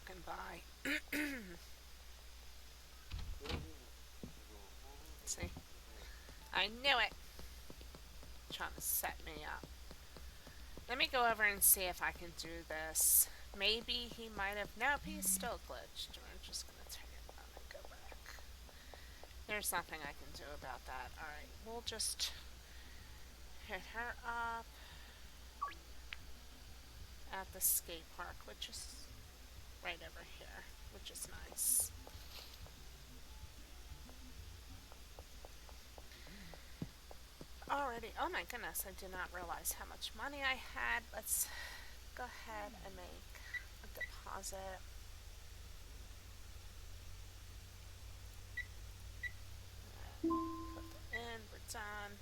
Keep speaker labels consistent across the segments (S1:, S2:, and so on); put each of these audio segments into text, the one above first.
S1: walking by. See? I knew it. Trying to set me up. Let me go over and see if I can do this. Maybe he might have. Nope, he's still glitched. We're just going to turn it on and go back. There's nothing I can do about that. Alright, we'll just hit her up at the skate park, which is right over here, which is nice. Alrighty. Oh my goodness, I did not realize how much money I had. Let's go ahead and make a deposit. Put that in. We're done.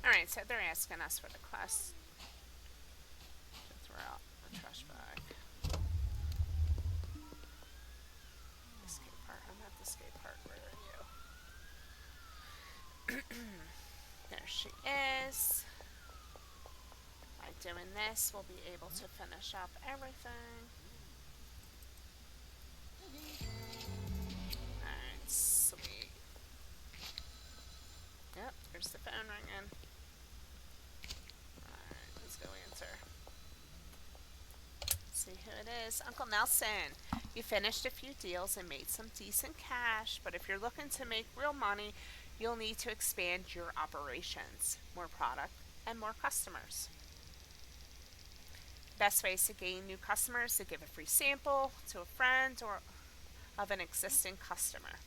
S1: Alright, so they're asking us for the quest to throw out the trash bag. The skate park. I'm at the skate park. Where are you? There she is. By doing this, we'll be able to finish up everything. Alright, sweet. Yep, there's the phone ringing. Alright, let's go answer. See who it is. Uncle Nelson, you finished a few deals and made some decent cash, but if you're looking to make real money, you'll need to expand your operations, more product, and more customers. Best ways to gain new customers is to give a free sample to a friend or of an existing customer.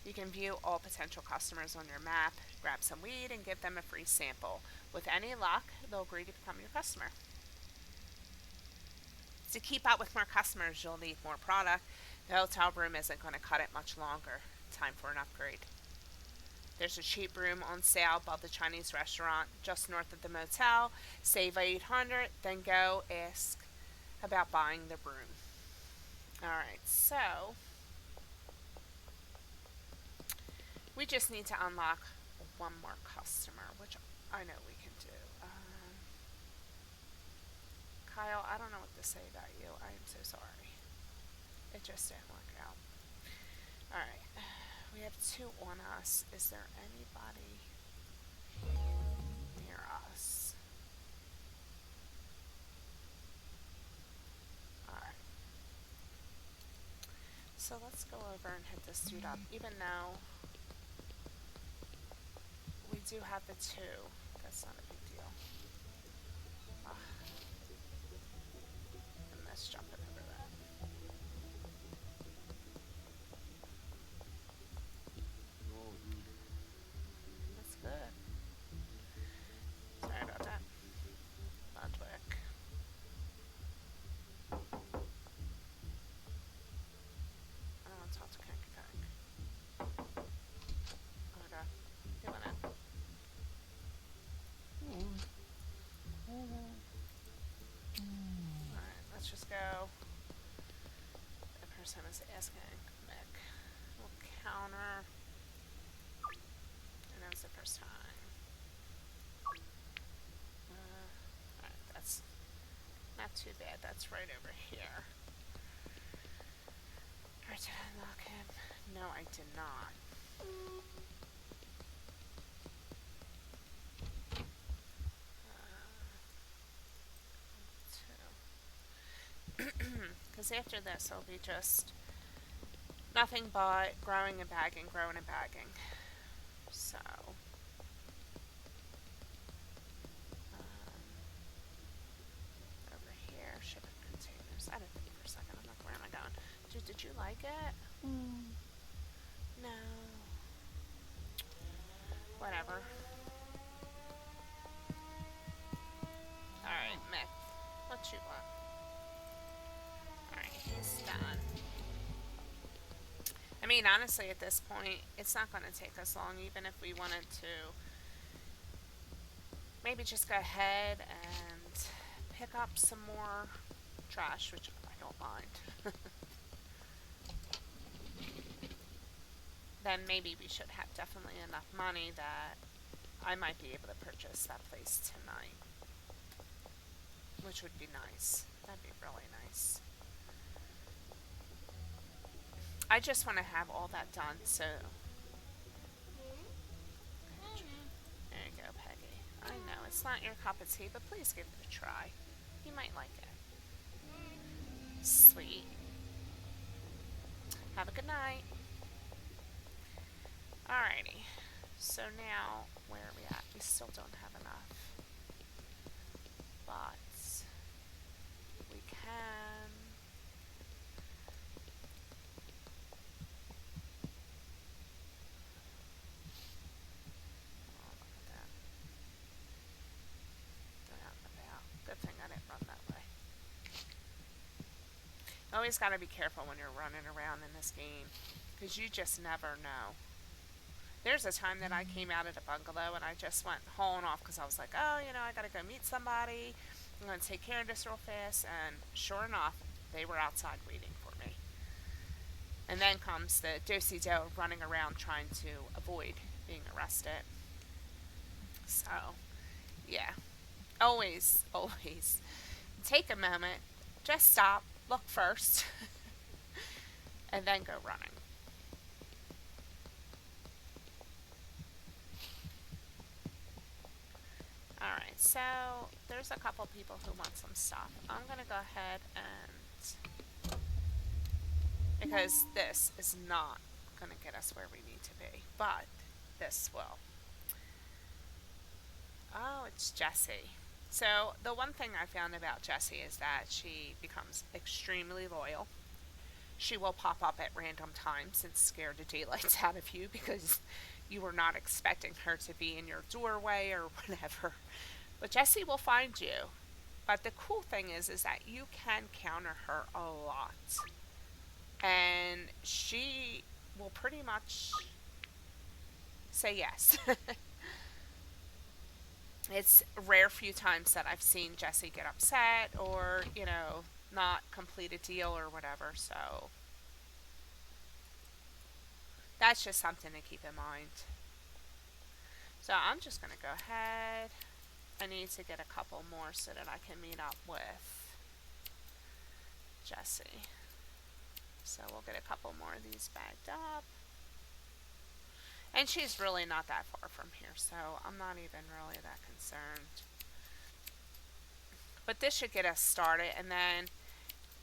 S1: You can view all potential customers on your map, grab some weed, and give them a free sample. With any luck, they'll agree to become your customer. To keep up with more customers, you'll need more product. The hotel room isn't going to cut it much longer. Time for an upgrade. There's a cheap room on sale above the Chinese restaurant just north of the motel. Save $800, then go ask about buying the room. Alright, so we just need to unlock one more customer, which I know we can do. Kyle, I don't know what to say about you. I am so sorry. It just didn't work out. Alright, we have two on us. Is there anybody near us? Alright. So let's go over and hit this dude up, even though we do have the two. That's not a big deal. Ugh. I missed jumping over that. That's good. Sorry about that. Ludwig. I don't want to talk to Kanky Kank. Oh my god. Doing it. Alright, let's just go. The person is asking Mick. We'll counter. And that was the first time. Alright, that's not too bad. That's right over here. Or did I unlock him? No, I did not. Because after this, it'll be just nothing but growing and bagging, growing and bagging. So, over here, shipping containers. I didn't think for a second. I'm like, where am I going? Dude, did you like it? No. Whatever. Alright, Mick. What you want? Alright, he's done. mean, honestly, at this point, it's not going to take us long, even if we wanted to maybe just go ahead and pick up some more trash, which I don't mind. Then maybe we should have definitely enough money that I might be able to purchase that place tonight, which would be nice. That'd be really nice. I just want to have all that done, so there you go, Peggy. I know it's not your cup of tea, but please give it a try. You might like it. Sweet. Have a good night. Alrighty. So now, where are we at? We still don't have enough. But we can. Oh, look at that. They're out and about. Good thing I didn't run that way. Always gotta be careful when you're running around in this game, because you just never know. There's a time that I came out of the bungalow and I just went hauling off because I was like, oh, I gotta go meet somebody. I'm gonna take care of this real fast. And sure enough, they were outside waiting for me. And then comes the do-si-do running around trying to avoid being arrested. So, yeah. Always, always take a moment, just stop, look first, and then go running. Alright, so there's a couple people who want some stuff. I'm gonna go ahead and, because this is not gonna get us where we need to be, but this will. Oh, it's Jessie. So the one thing I found about Jessie is that she becomes extremely loyal. She will pop up at random times and scare the daylights out of you because you were not expecting her to be in your doorway or whatever. But Jessie will find you. But the cool thing is that you can counter her a lot. And she will pretty much say yes. It's rare few times that I've seen Jessie get upset or, not complete a deal or whatever. So that's just something to keep in mind. So I'm just going to go ahead. I need to get a couple more so that I can meet up with Jessie. So we'll get a couple more of these bagged up. And she's really not that far from here, so I'm not even really that concerned. But this should get us started, and then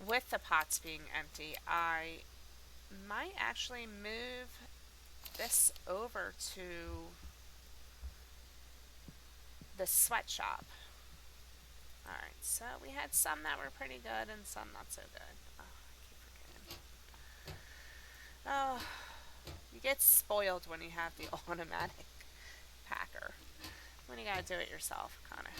S1: with the pots being empty, I might actually move this over to the sweatshop. Alright, so we had some that were pretty good and some not so good. Oh, I keep forgetting. Oh, you get spoiled when you have the automatic packer. When you gotta do it yourself, kinda.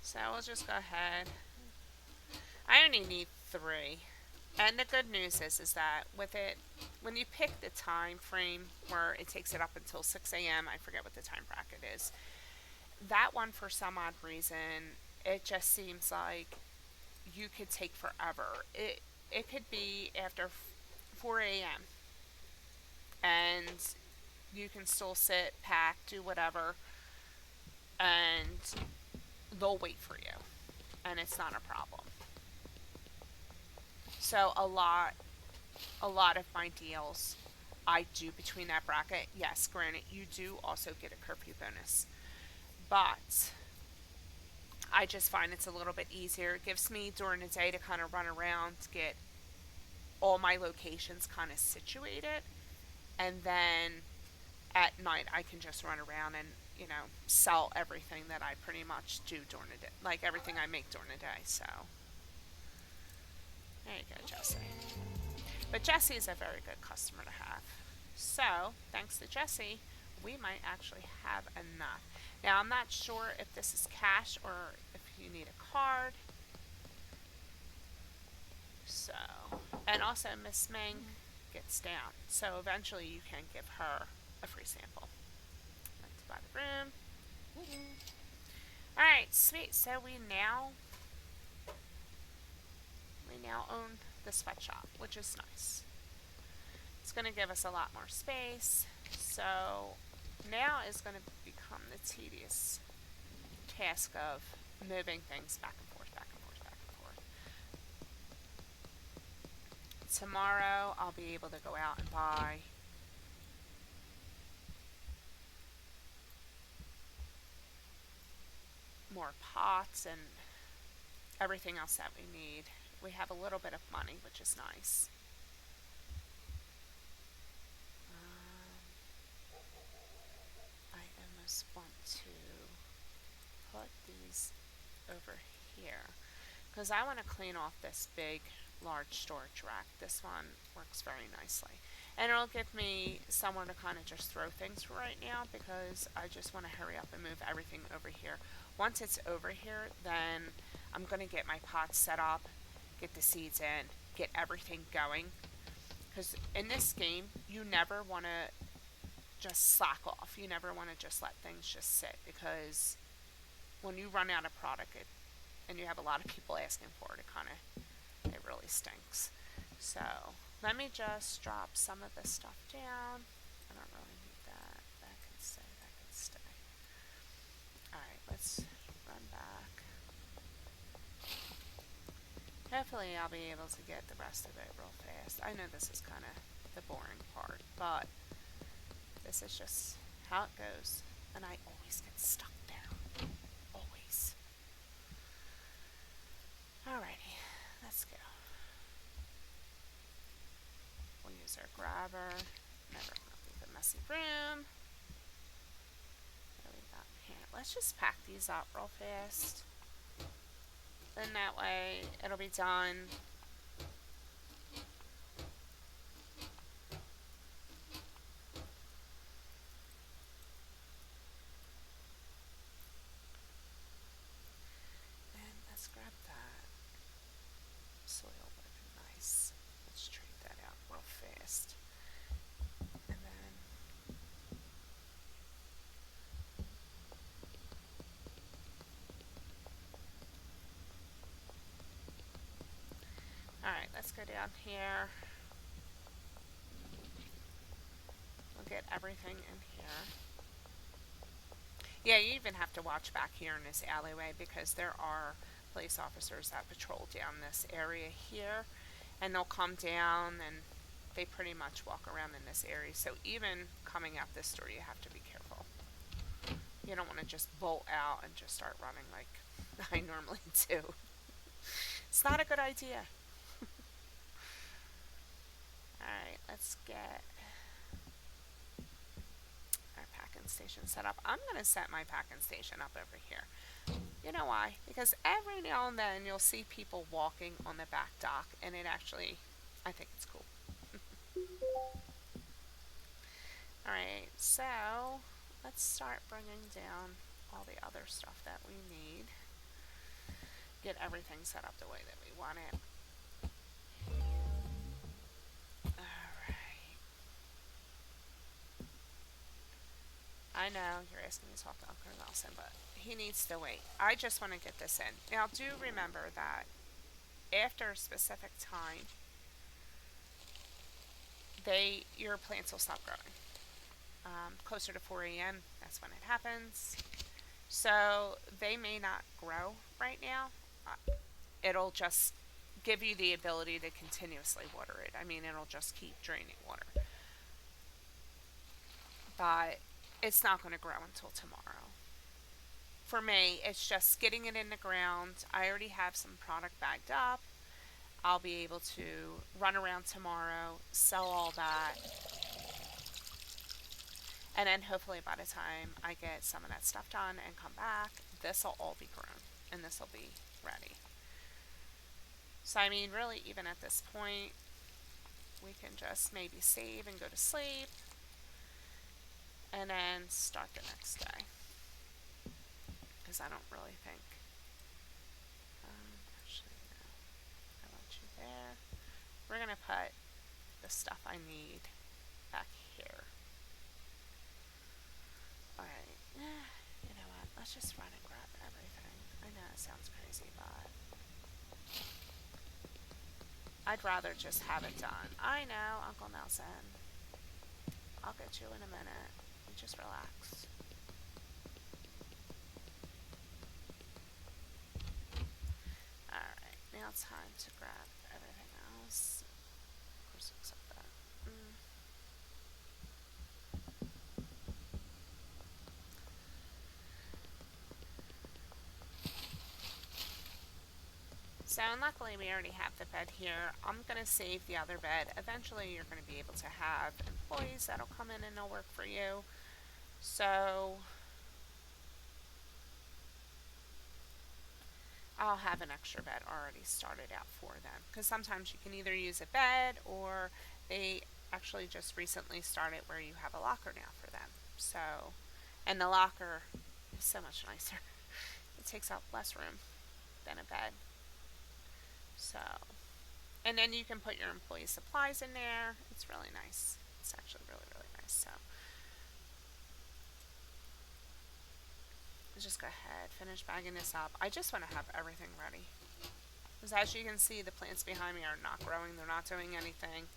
S1: So we'll just go ahead. I only need 3. And the good news is that with it, when you pick the time frame where it takes it up until 6 a.m., I forget what the time bracket is, that one for some odd reason, it just seems like you could take forever. It could be after 4 a.m. and you can still sit, pack, do whatever, and they'll wait for you, and it's not a problem. So a lot of my deals I do between that bracket. Yes, granted, you do also get a curfew bonus, but I just find it's a little bit easier. It gives me during the day to kind of run around, get all my locations kind of situated, and then at night I can just run around and sell everything that I pretty much do during the day, like everything I make during the day. So there you go, Jessie. But Jessie is a very good customer to have. So thanks to Jessie, we might actually have enough. Now, I'm not sure if this is cash or if you need a card. So, and also Miss Ming gets down. So eventually you can give her a free sample. Like to buy the room. Alright, sweet. So we now own the sweatshop, which is nice. It's going to give us a lot more space. So now is going to become the tedious task of moving things back and forth, back and forth, back and forth. Tomorrow I'll be able to go out and buy more pots and everything else that we need. We have a little bit of money, which is nice. I almost want to put these over here because I want to clean off this big large storage rack. This one works very nicely, and it'll give me somewhere to kind of just throw things for right now because I just want to hurry up and move everything over here. Once it's over here, then I'm going to get my pots set up, get the seeds in, get everything going, because in this game you never want to just slack off. You never want to just let things just sit because when you run out of product and you have a lot of people asking for it, it really stinks. So let me just drop some of this stuff down. I don't really need that. That can stay. That can stay. All right, let's run back. Hopefully I'll be able to get the rest of it real fast. I know this is kind of the boring part, but this is just how it goes. And I always get stuck there. Always. Alrighty, let's go. We'll use our grabber. Never leave a messy room. What do we got here? Let's just pack these up real fast. Then that way it'll be done. And let's grab that. Soil would have been nice. Let's trade that out real fast. And then alright, let's go down here. We'll get everything in here. Yeah, you even have to watch back here in this alleyway because there are police officers that patrol down this area here, and they'll come down and they pretty much walk around in this area. So even coming out this door, you have to be careful. You don't want to just bolt out and just start running like I normally do. It's not a good idea. Alright, let's get our packing station set up. I'm going to set my packing station up over here. You know why? Because every now and then you'll see people walking on the back dock, and I think it's cool. Alright, so let's start bringing down all the other stuff that we need. Get everything set up the way that we want it. Alright. I know you're asking me to talk to Uncle Nelson, but he needs to wait. I just want to get this in. Now, do remember that after a specific time, your plants will stop growing. Closer to 4 a.m., that's when it happens. So they may not grow right now. It'll just give you the ability to continuously water it. I mean, it'll just keep draining water. But it's not going to grow until tomorrow. For me, it's just getting it in the ground. I already have some product bagged up. I'll be able to run around tomorrow, sell all that, and then hopefully by the time I get some of that stuff done and come back, this will all be grown and this will be ready. So I mean, really, even at this point, we can just maybe save and go to sleep and then start the next day. Because I don't really think. Actually, no. I want you there. We're going to put the stuff I need back here. Alright. You know what? Let's just run and grab everything. I know it sounds crazy, but I'd rather just have it done. I know, Uncle Nelson. I'll get you in a minute. You just relax. Alright, now it's time to grab everything else. Of course, except that. So, luckily we already have the bed here. I'm going to save the other bed. Eventually you're going to be able to have employees that'll come in and they'll work for you. So, I'll have an extra bed already started out for them. Because sometimes you can either use a bed or they actually just recently started where you have a locker now for them. So, and the locker is so much nicer. It takes up less room than a bed. So, and then you can put your employee supplies in there. It's really nice. It's actually really, really nice. So, let's just go ahead, finish bagging this up. I just want to have everything ready. Because as you can see, the plants behind me are not growing. They're not doing anything.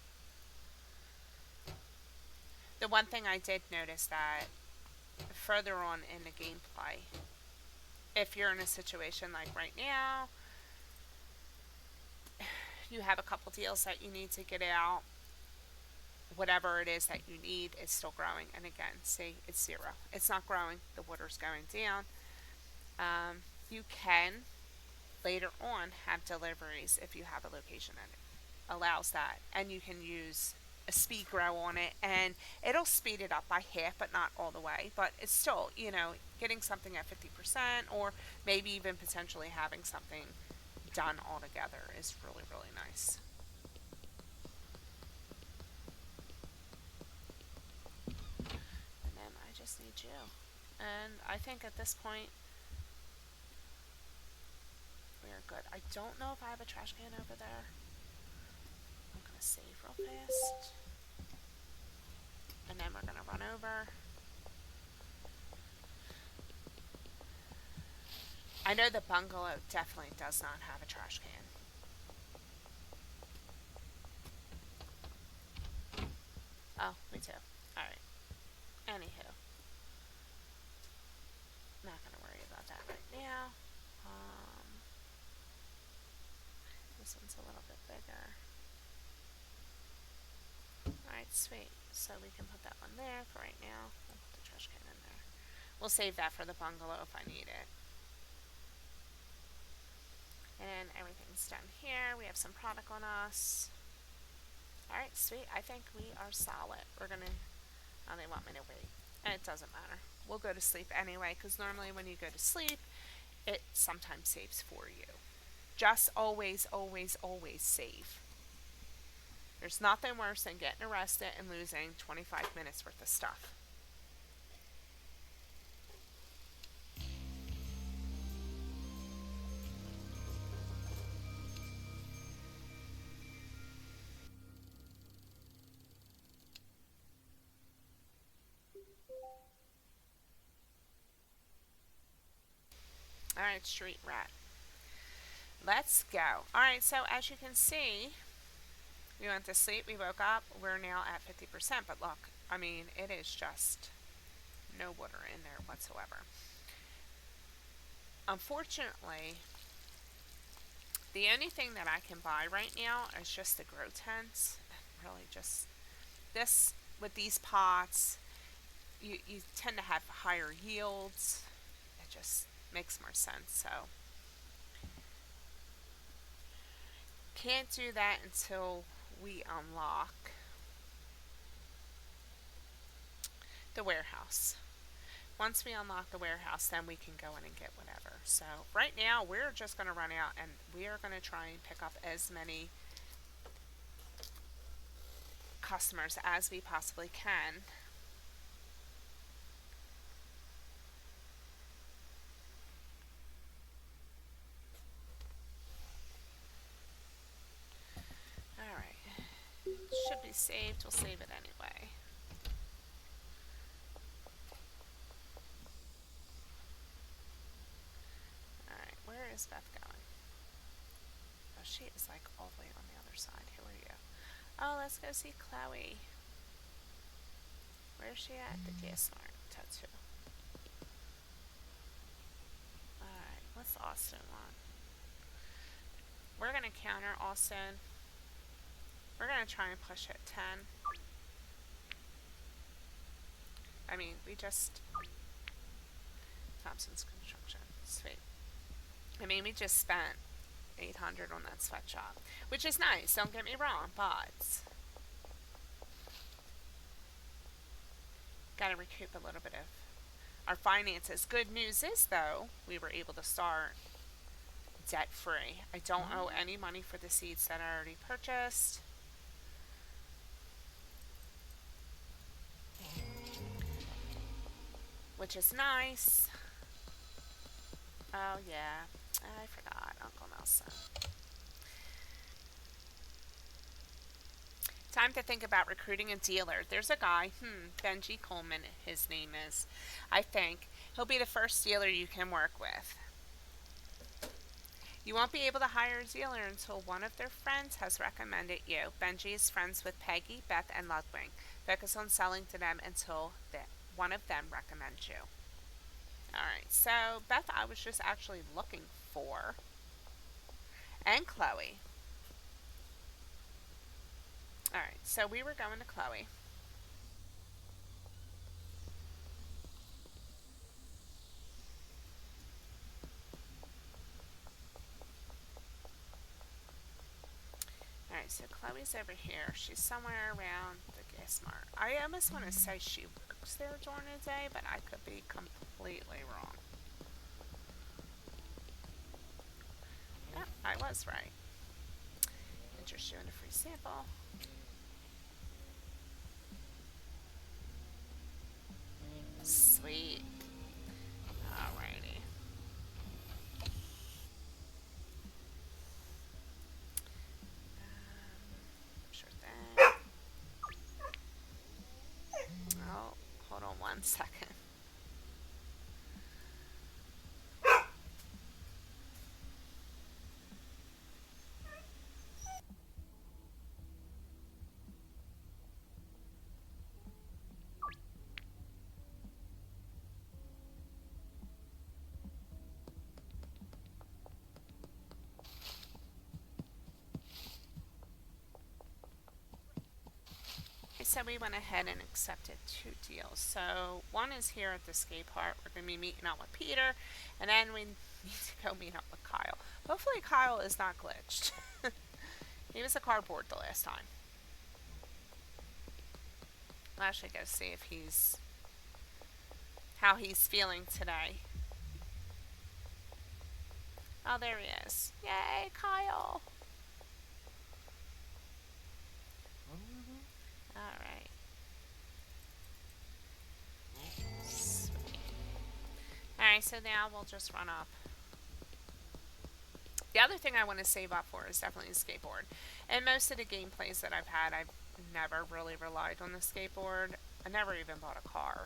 S1: The one thing I did notice that further on in the gameplay, if you're in a situation like right now, you have a couple deals that you need to get out, whatever it is that you need is still growing. And again, see, it's 0. It's not growing. The water's going down. You can later on have deliveries if you have a location that allows that, and you can use a speed grow on it, and it'll speed it up by half, but not all the way. But it's still, getting something at 50%, or maybe even potentially having something done altogether is really, really nice. And then I just need you. And I think at this point, we're good. I don't know if I have a trash can over there. I'm going to save real fast. And then we're going to run over. I know the bungalow definitely does not have a trash can. Oh, me too. Alright. Anywho. Not going to worry about that right now. This one's a little bit bigger. Alright, sweet. So we can put that one there for right now. We'll put the trash can in there. We'll save that for the bungalow if I need it. And everything's done here. We have some product on us. Alright, sweet. I think we are solid. We're going to... Oh, they want me to wait. And it doesn't matter. We'll go to sleep anyway, because normally when you go to sleep, it sometimes saves for you. Just always, always, always save. There's nothing worse than getting arrested and losing 25 minutes worth of stuff. Alright, street rat. Let's go. Alright, so as you can see, we went to sleep, we woke up, we're now at 50%, but look, I mean, it is just no water in there whatsoever. Unfortunately, the only thing that I can buy right now is just the grow tents. Really just this, with these pots, you tend to have higher yields. It just makes more sense. So can't do that until we unlock the warehouse. Once we unlock the warehouse, then we can go in and get whatever. So right now, we're just going to run out and we are going to try and pick up as many customers as we possibly can. already saved. We'll save it anyway. Alright, where is Beth going? Oh, she is like all the way on the other side. Who are you? Oh, let's go see Chloe. Where's she at? The DSR tattoo. Alright, what's Austin want? We're gonna counter Austin. We're gonna try and push it 10. I mean, we just... Thompson's Construction. Sweet. I mean, we just spent 800 on that sweatshop, which is nice, don't get me wrong, but gotta recoup a little bit of our finances. Good news is, though, we were able to start debt-free. I don't owe any money for the seeds that I already purchased. Which is nice. Oh, yeah. I forgot. Uncle Nelson. Time to think about recruiting a dealer. There's a guy, Benji Coleman, his name is. I think he'll be the first dealer you can work with. You won't be able to hire a dealer until one of their friends has recommended you. Benji is friends with Peggy, Beth, and Ludwig. Focus on selling to them until one of them recommends you. Alright, so Beth I was just actually looking for. And Chloe. Alright, so we were going to Chloe. Alright, so Chloe's over here. She's somewhere around the gas mart. I almost want to say she works there during the day, but I could be completely wrong. Yeah, I was right. Interest you in a free sample. Sweet. Alrighty. Sure thing. Oh, hold on 1 second. So we went ahead and accepted 2 deals. So one is here at the skate park. We're going to be meeting up with Peter, and then we need to go meet up with Kyle. Hopefully Kyle is not glitched. He was a cardboard the last time. I'll actually go see if how he's feeling today. Oh, there he is. Yay, Kyle. Alright. Alright, so now we'll just run up. The other thing I want to save up for is definitely a skateboard. And most of the gameplays that I've had, I've never really relied on the skateboard. I never even bought a car.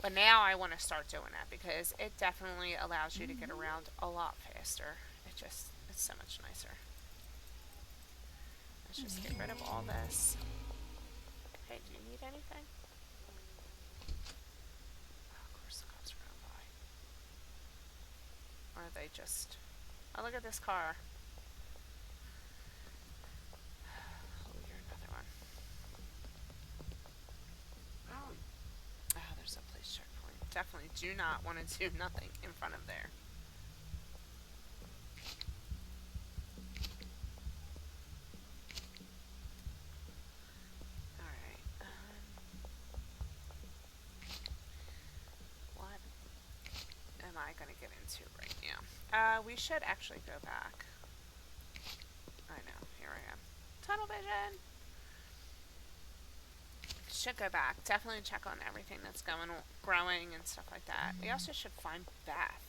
S1: But now I want to start doing that because it definitely allows you to get around a lot faster. It's so much nicer. Let's just get rid of all this. Hey, do you need anything? Oh, of course the cops are going by. Or are they just... Oh, look at this car. Oh, you're another one. Oh, there's a police checkpoint. Definitely do not want to do nothing in front of there. I going to get into right now? We should actually go back. I know, here I am. Tunnel vision! Should go back. Definitely check on everything that's growing and stuff like that. We also should find Beth.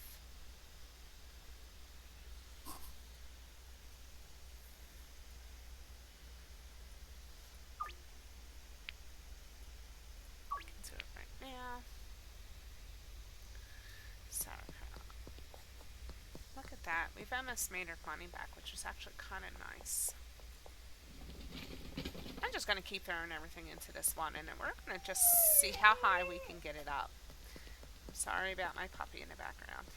S1: We've almost made our money back, which is actually kind of nice. I'm just going to keep throwing everything into this one, and then we're going to just see how high we can get it up. I'm sorry about my puppy in the background.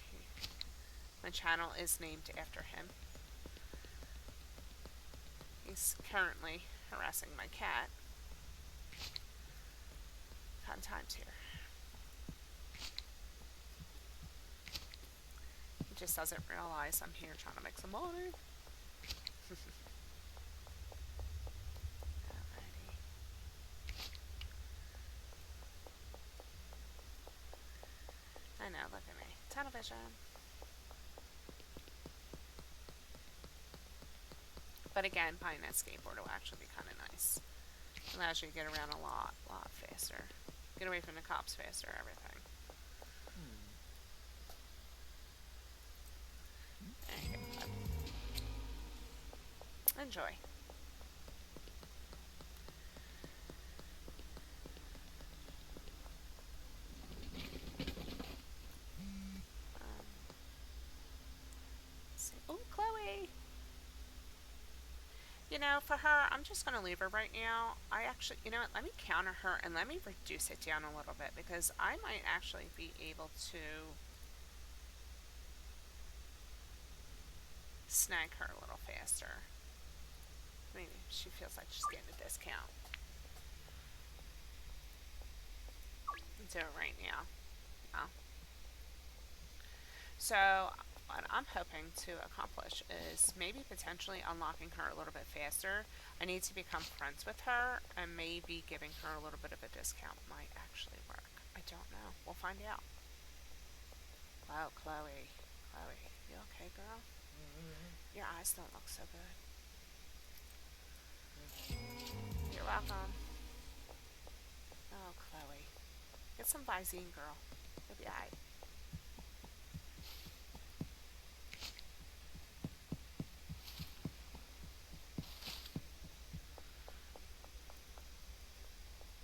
S1: My channel is named after him. He's currently harassing my cat. Fun times here. He just doesn't realize I'm here trying to make some money. Alrighty. I know, look at me. Tunnel vision. But again, buying that skateboard will actually be kind of nice. It allows you to get around a lot faster. Get away from the cops faster, everything. There you go. Enjoy. Oh, Chloe! You know, for her, I'm just going to leave her right now. I actually, you know what, let me counter her and let me reduce it down a little bit because I might actually be able to snag her a little faster. Maybe she feels like she's getting a discount. Do it right now. Oh. So what I'm hoping to accomplish is maybe potentially unlocking her a little bit faster. I need to become friends with her, and maybe giving her a little bit of a discount might actually work. I don't know. We'll find out. Wow, Chloe. Chloe, you okay, girl? Your eyes don't look so good. You're welcome. Oh, Chloe. Get some Visine, girl. You'll be alright.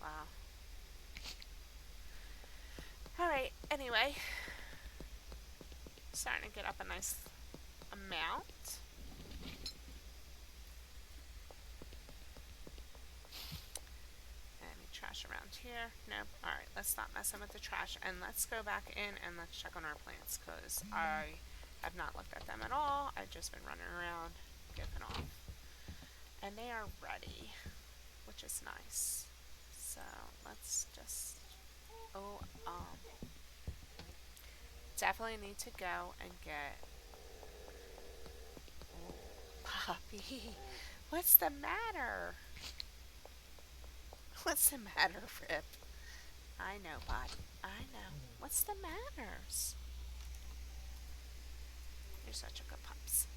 S1: Wow. Alright, anyway. Starting to get up a nice amount. Any trash around here? Nope. Alright, let's stop messing with the trash and let's go back in and let's check on our plants because I have not looked at them at all. I've just been running around, giving off. And they are ready, which is nice. So let's just, definitely need to go and get Puppy. What's the matter? What's the matter, Rip? I know, bud. I know. What's the manners? You're such a good pups.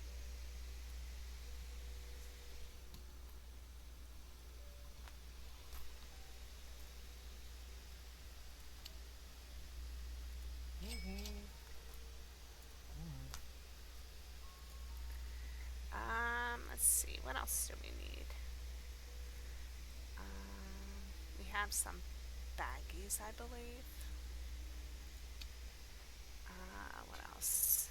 S1: Let's see. What else do we need? We have some baggies, I believe. What else?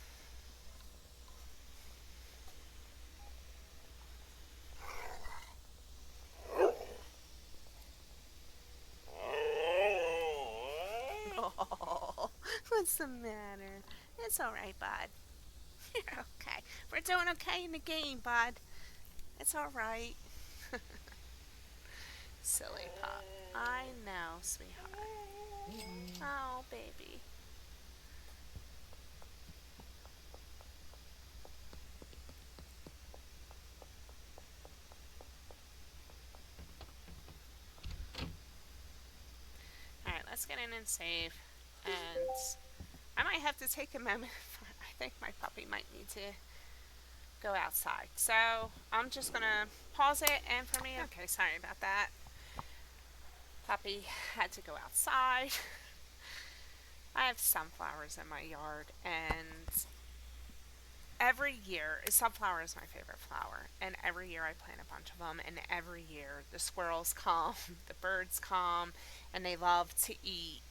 S1: Oh, what's the matter? It's alright, bud. You're okay. We're doing okay in the game, bud. It's alright. Silly pup. I know, sweetheart. Oh, baby. Alright, let's get in and save. And I might have to take a moment. I think my puppy might need to go outside. So I'm just going to pause it. And for me, okay, sorry about that. Puppy had to go outside. I have sunflowers in my yard, and every year, sunflower is my favorite flower, and every year I plant a bunch of them, and every year the squirrels come, the birds come, and they love to eat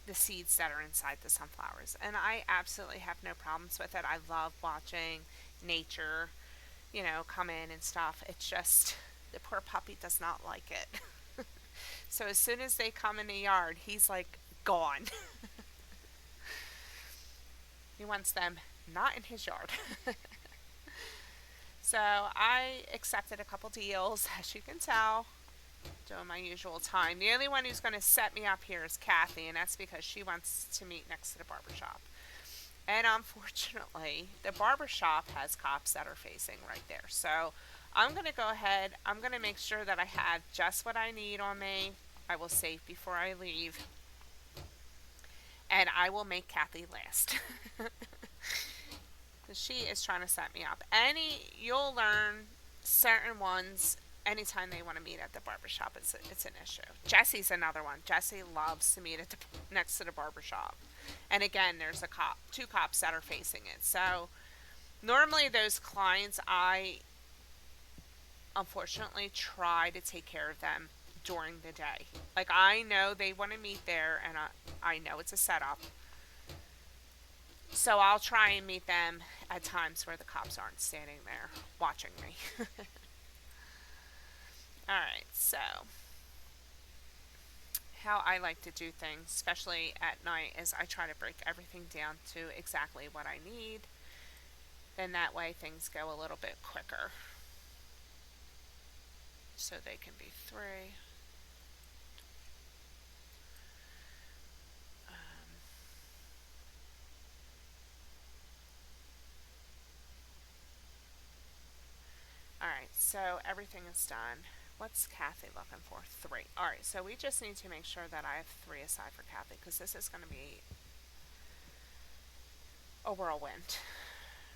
S1: the seeds that are inside the sunflowers. And I absolutely have no problems with it. I love watching, nature, come in and stuff. It's just the poor puppy does not like it. So as soon as they come in the yard, he's like gone. He wants them not in his yard. So I accepted a couple deals, as you can tell, doing my usual time. The only one who's going to set me up here is Kathy, and that's because she wants to meet next to the barber shop. And unfortunately, the barber shop has cops that are facing right there. So I'm going to go ahead. I'm going to make sure that I have just what I need on me. I will save before I leave. And I will make Kathy last. Because she is trying to set me up. You'll learn certain ones anytime they want to meet at the barbershop. It's an issue. Jesse's another one. Jesse loves to meet next to the barbershop. And again, there's two cops that are facing it. So normally those clients, I unfortunately try to take care of them during the day. Like, I know they want to meet there, and I know it's a setup. So I'll try and meet them at times where the cops aren't standing there watching me. Alright, so how I like to do things, especially at night, is I try to break everything down to exactly what I need. Then that way things go a little bit quicker. So they can be 3. Alright, so everything is done. What's Kathy looking for? 3. Alright, so we just need to make sure that I have 3 aside for Kathy, because this is going to be a whirlwind.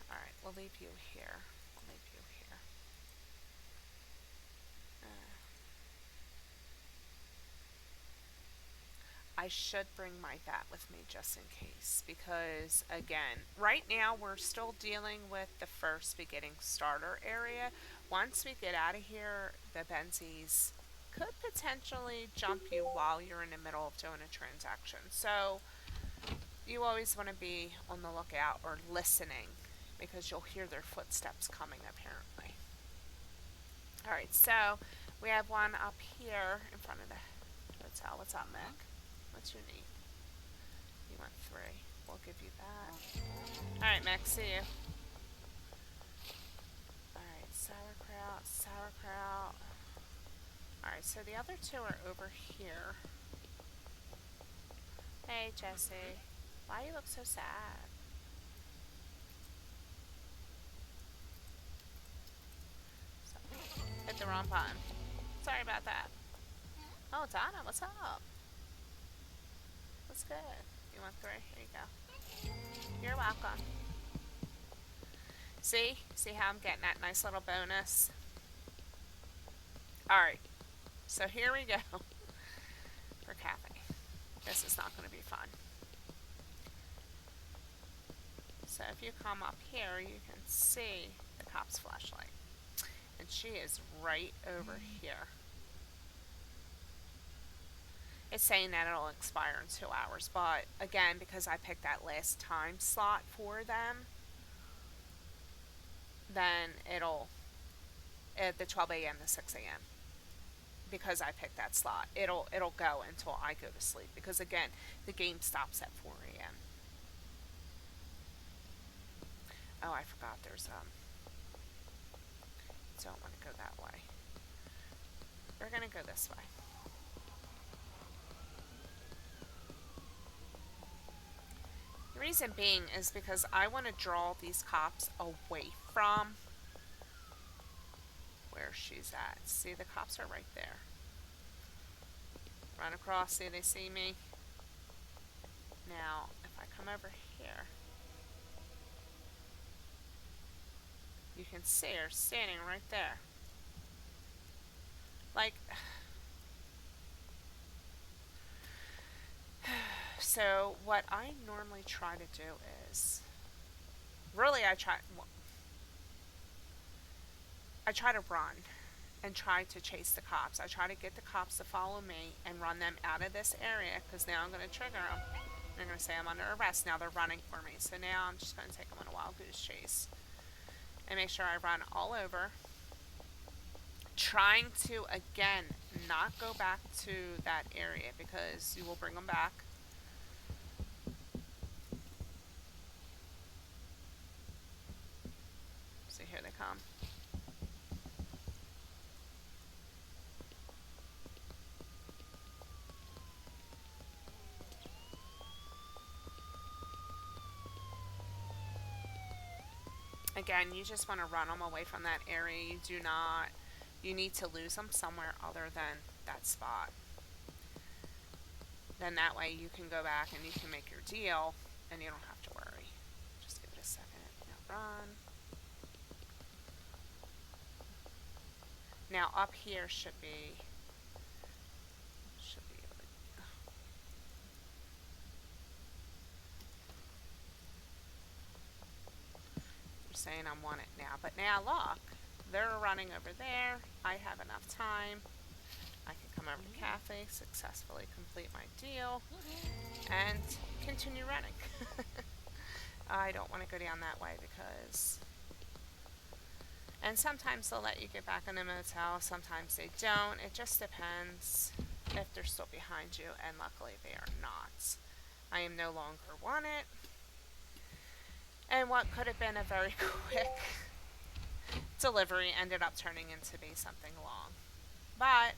S1: Alright, we'll leave you here. We'll leave you here. I should bring my bat with me just in case, because again, right now we're still dealing with the first beginning starter area. Once we get out of here, the Benzies could potentially jump you while you're in the middle of doing a transaction. So you always want to be on the lookout or listening, because you'll hear their footsteps coming apparently. Alright, so we have one up here in front of the hotel. What's up, Mick? What's your need? You want 3. We'll give you that. Alright, Mick, see you. Alright, sauerkraut, sauerkraut. Alright, so the other 2 are over here. Hey, Jesse. Why you look so sad? Hit the wrong button. Sorry about that. Oh, Donna, what's up? What's good? You want 3? Here you go. You're welcome. See? See how I'm getting that nice little bonus? Alright. So here we go. For Kathy. This is not going to be fun. So if you come up here, you can see the cop's flashlight. And she is right over here. It's saying that it'll expire in 2 hours, but again, because I picked that last time slot for them, then it'll, at the 12 a.m. to 6 a.m. because I picked that slot, it'll go until I go to sleep, because again, the game stops at 4 a.m. Oh, I forgot there's don't want to go that way. We're gonna go this way. The reason being is because I want to draw these cops away from where she's at. See, the cops are right there. Run across, see, they see me. Now, if I come over here, you can see her standing right there. Like, so what I normally try to do is, really I try to run and try to chase the cops. I try to get the cops to follow me and run them out of this area, because now I'm going to trigger them. They're going to say I'm under arrest. Now they're running for me. So now I'm just going to take them on a wild goose chase. and make sure I run all over. Trying to, again, not go back to that area because you will bring them back. So here they come. Again, you just want to run them away from that area. You do not, you need to lose them somewhere other than that spot. Then that way you can go back and you can make your deal and you don't have to worry. Just give it a second. Now run. Now up here should be able to, you're saying I want it now. But now look, they're running over there. I have enough time. I can come over to Cafe, successfully complete my deal, and continue running. I don't want to go down that way because... And sometimes they'll let you get back in the motel, sometimes they don't. It just depends if they're still behind you, and luckily they are not. I am no longer wanted. And what could have been a very quick delivery ended up turning into be something long. But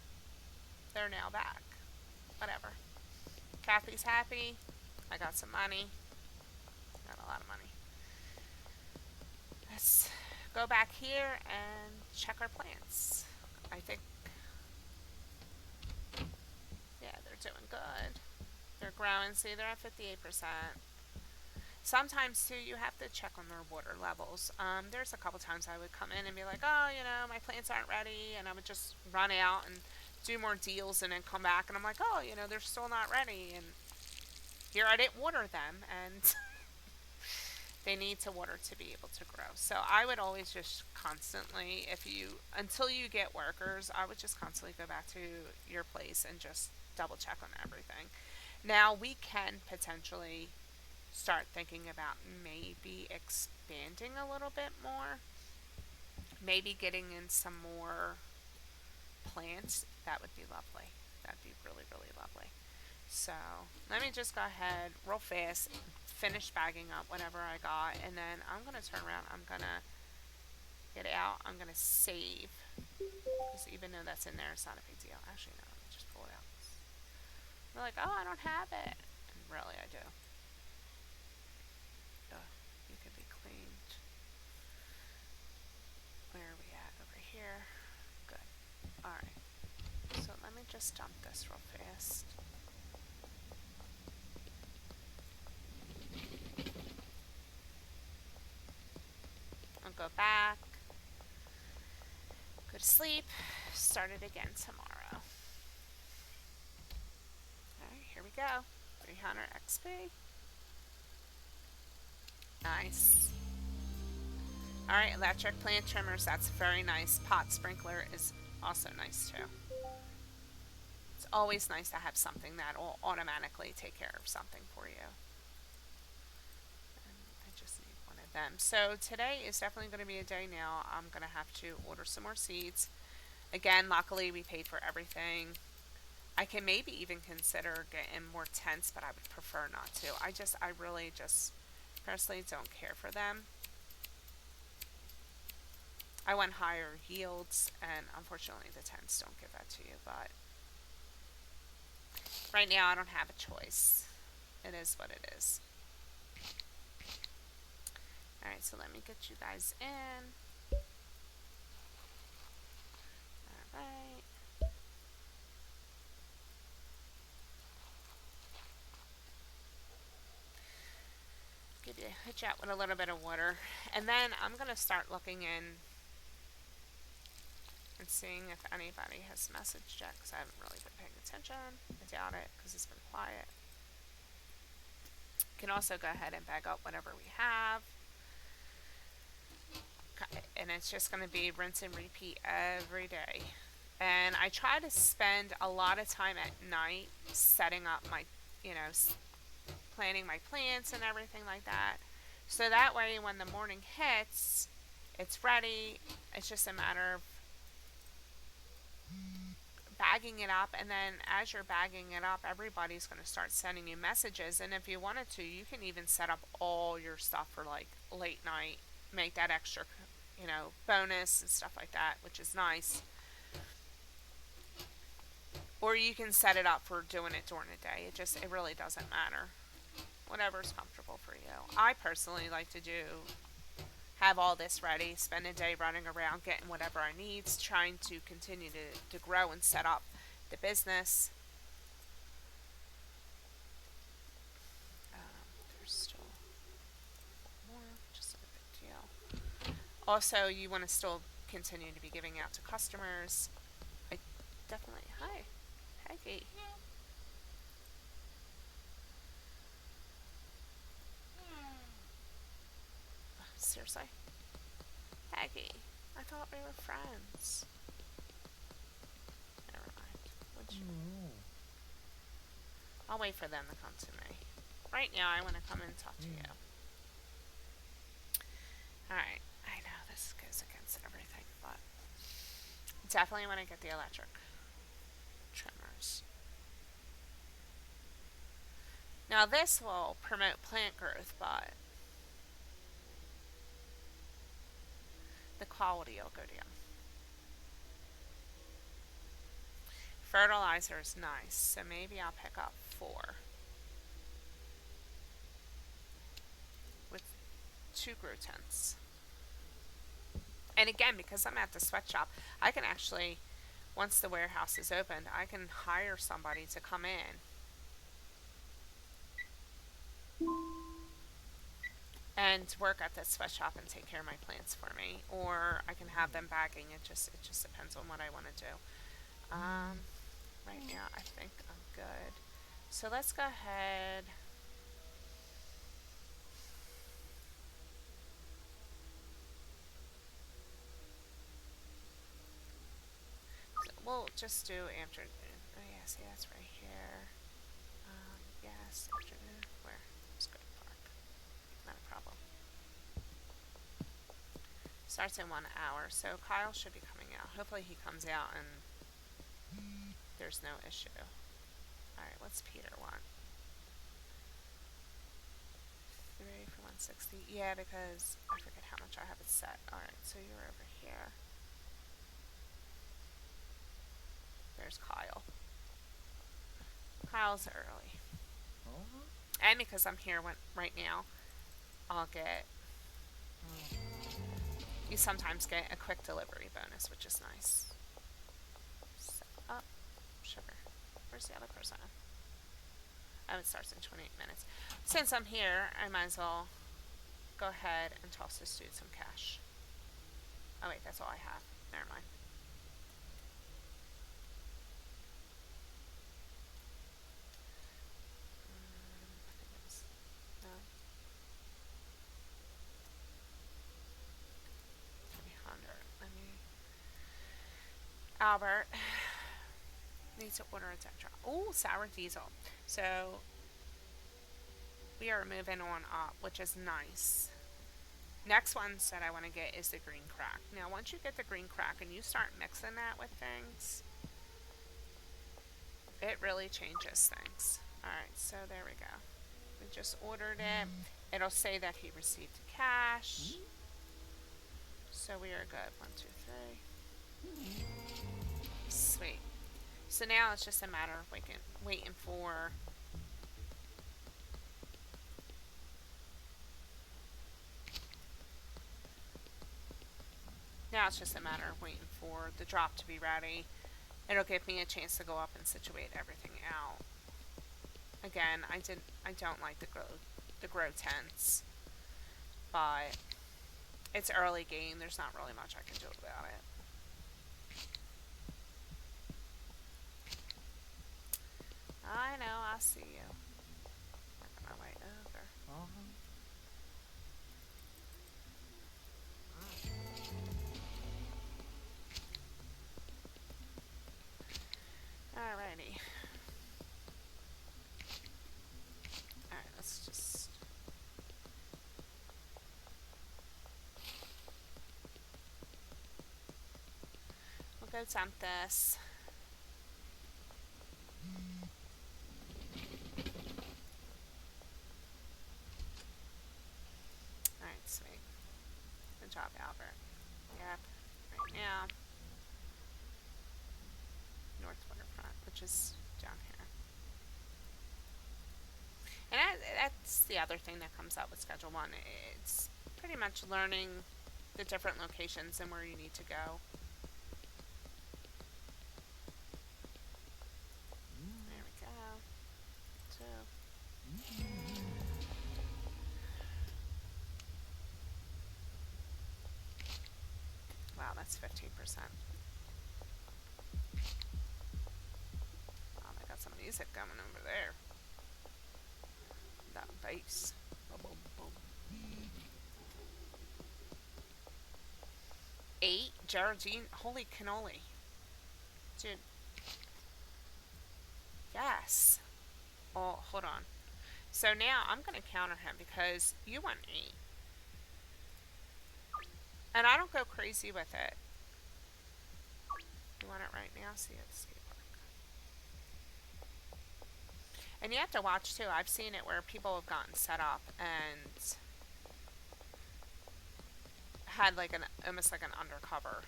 S1: they're now back. Whatever. Kathy's happy. I got some money. Got a lot of money. Let's go back here and check our plants. I think, yeah, they're doing good. They're growing. See, they're at 58%. Sometimes, too, you have to check on their water levels. There's a couple times I would come in and be like, oh, you know, my plants aren't ready, and I would just run out and do more deals and then come back, and I'm like, oh, you know, they're still not ready, and here I didn't water them, and they need to water to be able to grow. So I would always just constantly, until you get workers, I would just constantly go back to your place and just double check on everything. Now we can potentially start thinking about maybe expanding a little bit more. Maybe getting in some more plants. That would be lovely. That'd be really, really lovely. So let me just go ahead real fast, finish bagging up whatever I got, and then I'm going to turn around. I'm going to get out. I'm going to save. Because even though that's in there, it's not a big deal. Actually, no, let me just pull it out. They're like, oh, I don't have it. And really, I do. You can be cleaned. Where are we at? Over here. Good. Alright. So let me just dump this real fast. I'll go back. Go to sleep. Start it again tomorrow. Alright, here we go. 300 XP. Nice. Alright, electric plant trimmers. That's very nice. Pot sprinkler is also nice too. It's always nice to have something that will automatically take care of something for you. And I just need one of them. So today is definitely going to be a day now. I'm going to have to order some more seeds. Again, luckily we paid for everything. I can maybe even consider getting more tents, but I would prefer not to. I really just personally don't care for them. I want higher yields, and unfortunately the tents don't give that to you, but right now I don't have a choice. It is what it is. Alright, so let me get you guys in. Alright. Hit you out with a little bit of water. And then I'm going to start looking in and seeing if anybody has messaged yet, because I haven't really been paying attention. I doubt it, because it's been quiet. You can also go ahead and bag up whatever we have. And it's just going to be rinse and repeat every day. And I try to spend a lot of time at night setting up my, planting my plants and everything like that. So that way when the morning hits, It's ready. It's just a matter of bagging it up, and then as you're bagging it up, everybody's going to start sending you messages. And if you wanted to, you can even set up all your stuff for like late night, make that extra, bonus and stuff like that, which is nice. Or you can set it up for doing it during the day. It really doesn't matter. Whatever's comfortable for you. I personally like to have all this ready, spend a day running around getting whatever I need, trying to continue to grow and set up the business. There's still more, just a big deal. Also, you want to still continue to be giving out to customers. I definitely, hi, Peggy. Seriously? Peggy, I thought we were friends. Never mind. Would you? I'll wait for them to come to me. Right now, I want to come and talk to you. Alright, I know this goes against everything, but definitely want to get the electric trimmers. Now, this will promote plant growth, but the quality will go down. Fertilizer is nice, so maybe I'll pick up 4 with 2 grow tents. And again, because I'm at the sweatshop, I can actually, once the warehouse is opened, I can hire somebody to come in and work at the sweatshop and take care of my plants for me, or I can have them bagging. It just depends on what I want to do. Right now, I think I'm good. So let's go ahead. We'll just do afternoon. Oh yeah, see that's right here. Yes, afternoon. Where? Let's go to park. Not a problem. Starts in 1 hour, so Kyle should be coming out. Hopefully he comes out and there's no issue. Alright, what's Peter want? 3 for 160. Yeah, because I forget how much I have it set. Alright, so you're over here. There's Kyle. Kyle's early. And because I'm here right now, I'll get. You sometimes get a quick delivery bonus, which is nice. Set up. Sugar. Where's the other person? Oh, it starts in 28 minutes. Since I'm here, I might as well go ahead and toss this dude some cash. Oh wait, that's all I have. Never mind. No. 300. Let me. Albert needs to order a deck drop. Oh, sour diesel. So we are moving on up, which is nice. Next ones that I want to get is the green crack. Now, once you get the green crack and you start mixing that with things, it really changes things. Alright, so there we go. We just ordered it. It'll say that he received cash. So we are good. 1, 2, 3. Sweet. So now it's just a matter of waiting for. Now it's just a matter of waiting for the drop to be ready. It'll give me a chance to go up and situate everything out. Again, I don't like the grow tents, but it's early game. There's not really much I can do about it. I know, I see you. Working my way over. Alrighty. Alright, let's just. go dump this. Alright, sweet. Good job, Albert. Yep. Right now, North Waterfront, which is down here. And that's the other thing that comes out with Schedule 1. It's pretty much learning the different locations and where you need to go. There we go. So, wow, that's 15%. Wow, they got some music going over there. That bass. Boom, boom, boom. 8? Geraldine? Holy cannoli. Dude. Yes. Oh, hold on. So now I'm going to counter him because you want 8. And I don't go crazy with it. You want it right now? See it, skate park. And you have to watch too. I've seen it where people have gotten set up and had like almost like an undercover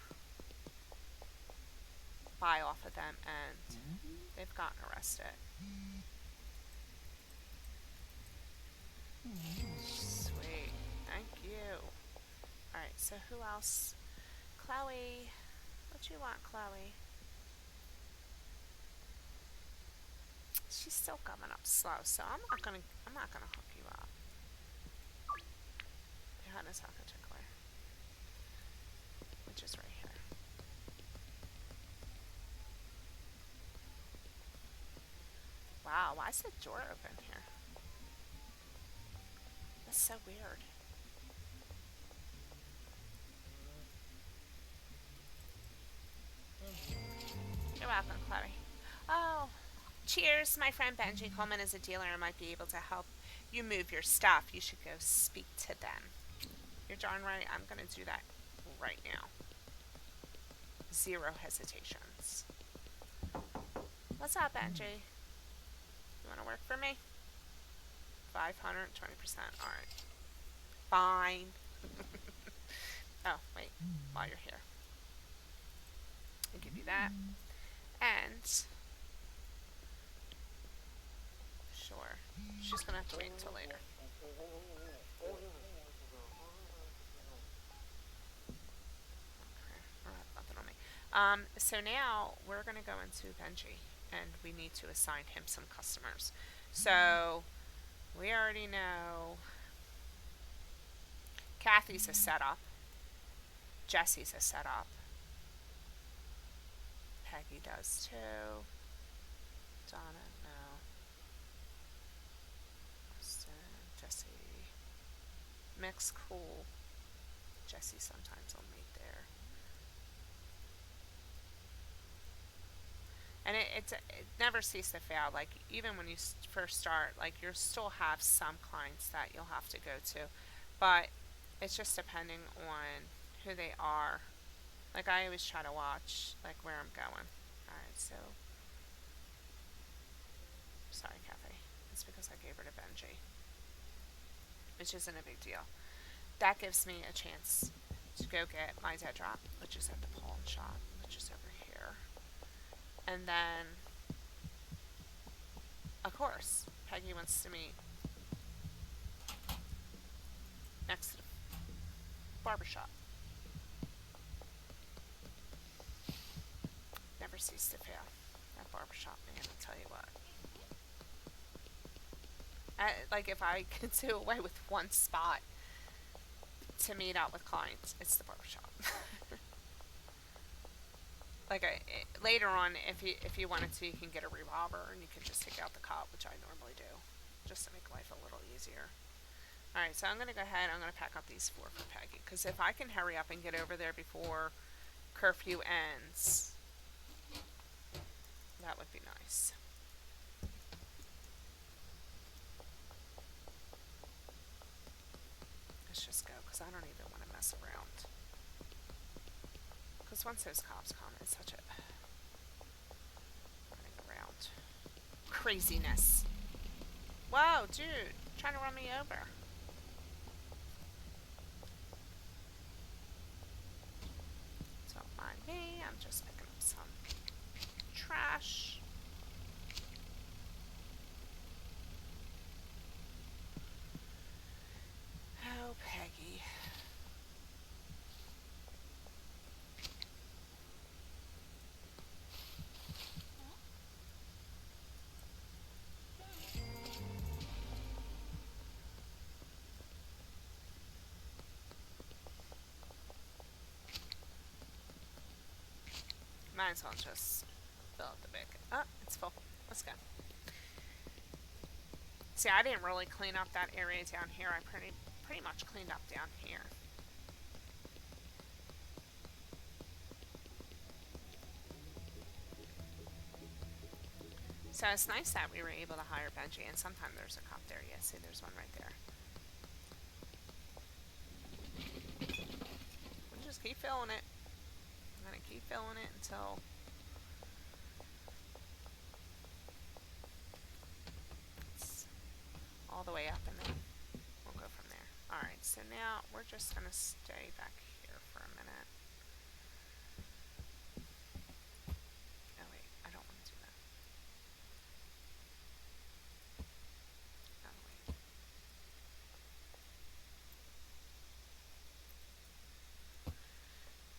S1: buy off of them, and they've gotten arrested. Sweet. Thank you. Alright, so who else? Chloe. What you want, Chloe? She's still coming up slow, so I'm not gonna hook you up. Johannesburg, which is right here. Wow, why is the door open here? That's so weird. You're welcome, Chloe. Oh, cheers. My friend Benji Coleman is a dealer and might be able to help you move your stuff. You should go speak to them. You're darn right. I'm going to do that right now. 0 hesitations. What's up, Benji? You want to work for me? 520%. Alright. Fine. Oh, wait. While you're here, I'll give you that. And sure, she's gonna have to wait until later. Okay, nothing on me. So now we're gonna go into Benji, and we need to assign him some customers. So we already know Kathy's a setup. Jesse's a setup. Peggy does too. Donna, no. Austin, Jesse. Mix, cool. Jesse sometimes will meet there. And it never ceases to fail. Like, even when you first start, like, you'll still have some clients that you'll have to go to. But it's just depending on who they are. Like, I always try to watch, like, where I'm going. Alright, so. Sorry, Kathy. It's because I gave her to Benji. Which isn't a big deal. That gives me a chance to go get my dead drop, which is at the pawn shop, which is over here. And then, of course, Peggy wants to meet next to the barbershop. Never cease to fail. That barbershop, man, I'll tell you what. Like, if I could do away with one spot to meet out with clients, it's the barbershop. Like, later on, if you wanted to, you can get a revolver and you can just take out the cop, which I normally do, just to make life a little easier. Alright, so I'm going to go ahead, I'm going to pack up these 4 for Peggy, because if I can hurry up and get over there before curfew ends, that would be nice. Let's just go, because I don't even want to mess around. Because once those cops come, it's such a running around craziness. Whoa, dude, trying to run me over. Don't mind me. I'm just picking up some trash. Oh, Peggy. Might as well just fill up the bag. Oh, it's full. Let's go. See, I didn't really clean up that area down here. I pretty much cleaned up down here. So it's nice that we were able to hire Benji, and sometimes there's a cop there. Yeah, see, there's one right there. We'll just keep filling it. I'm gonna keep filling it until it's all the way up, and then we'll go from there. Alright, so now we're just gonna stay back here for a minute. Oh wait, I don't want to do that. Oh wait.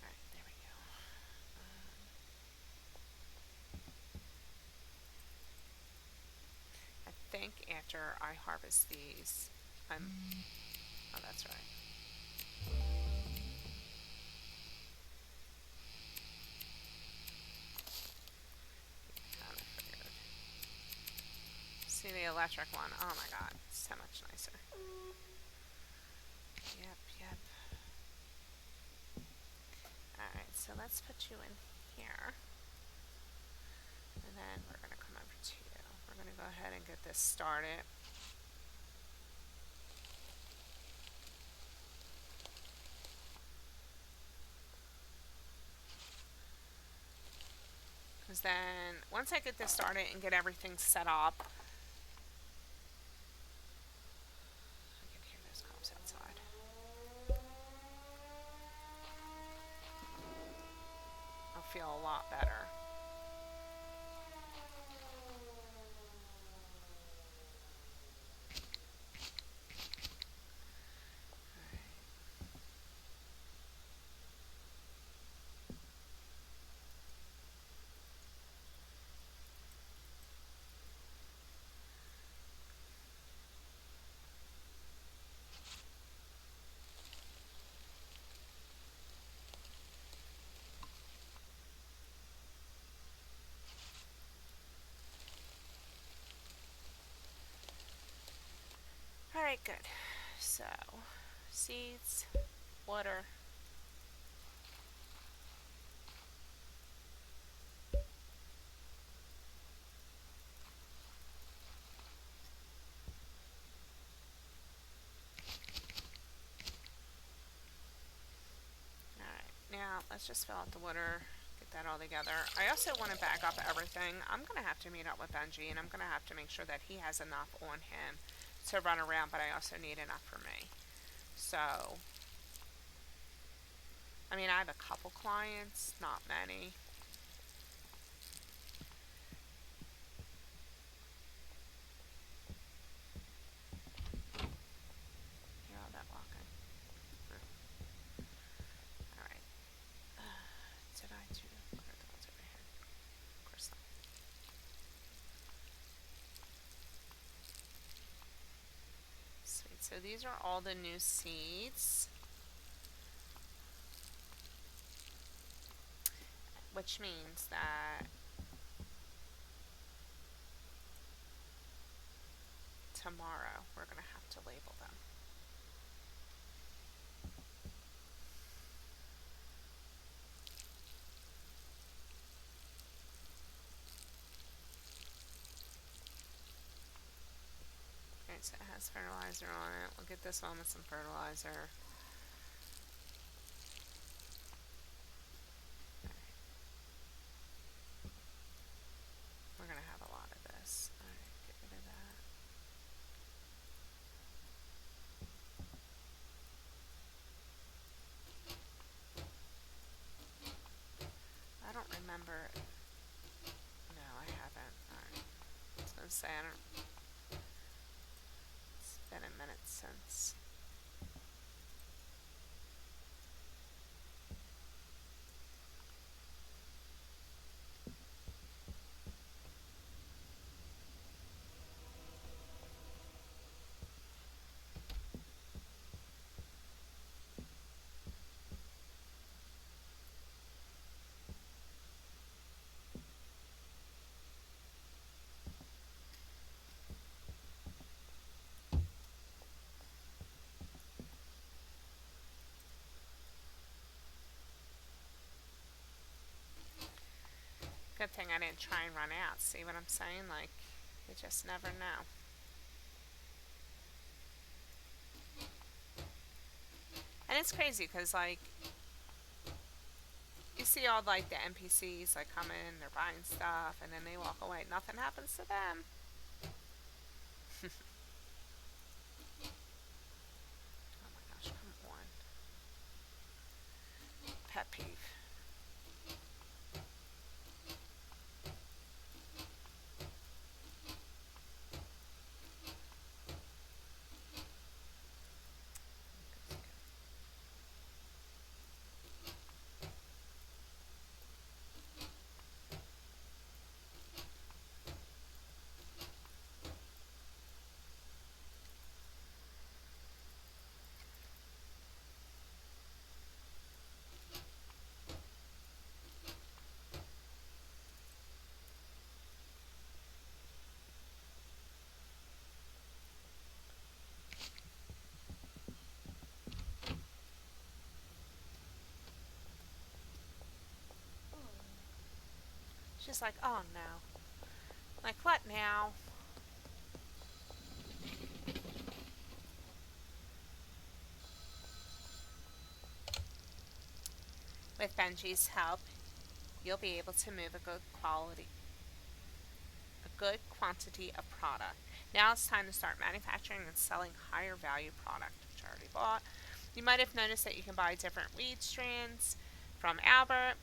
S1: Alright, there we go. I think after I harvest these, oh, that's right. Kind of figured. See the electric one? Oh my god, so much nicer. Yep. Alright, so let's put you in here. And then we're going to come over to you. We're going to go ahead and get this started. Because then, once I get this started and get everything set up, I can hear those cops outside. I'll feel a lot better. Alright, good. So, seeds, water. Alright, now let's just fill out the water, get that all together. I also want to bag up everything. I'm going to have to meet up with Benji, and I'm going to have to make sure that he has enough on him to run around, but I also need enough for me. So, I mean, I have a couple clients, not many. Hear all that walking? Alright. Did I do the ones over here? Of course not. Sweet. So these are all the new seeds. Which means that tomorrow we're going to have to label them. Alright, so it has fertilizer on it. We'll get this one with some fertilizer. remember. No, I haven't. Alright. I was gonna say, I don't. It's been a minute since. Good thing I didn't try and run out. See what I'm saying? Like, you just never know. And it's crazy because, like, you see all, like, the NPCs, like, come in, they're buying stuff, and then they walk away. Nothing happens to them. Oh my gosh, come on. Pet peeve. She's like, oh no. Like, what now? With Benji's help, you'll be able to move a good quantity of product. Now it's time to start manufacturing and selling higher value product, which I already bought. You might have noticed that you can buy different weed strands from Albert.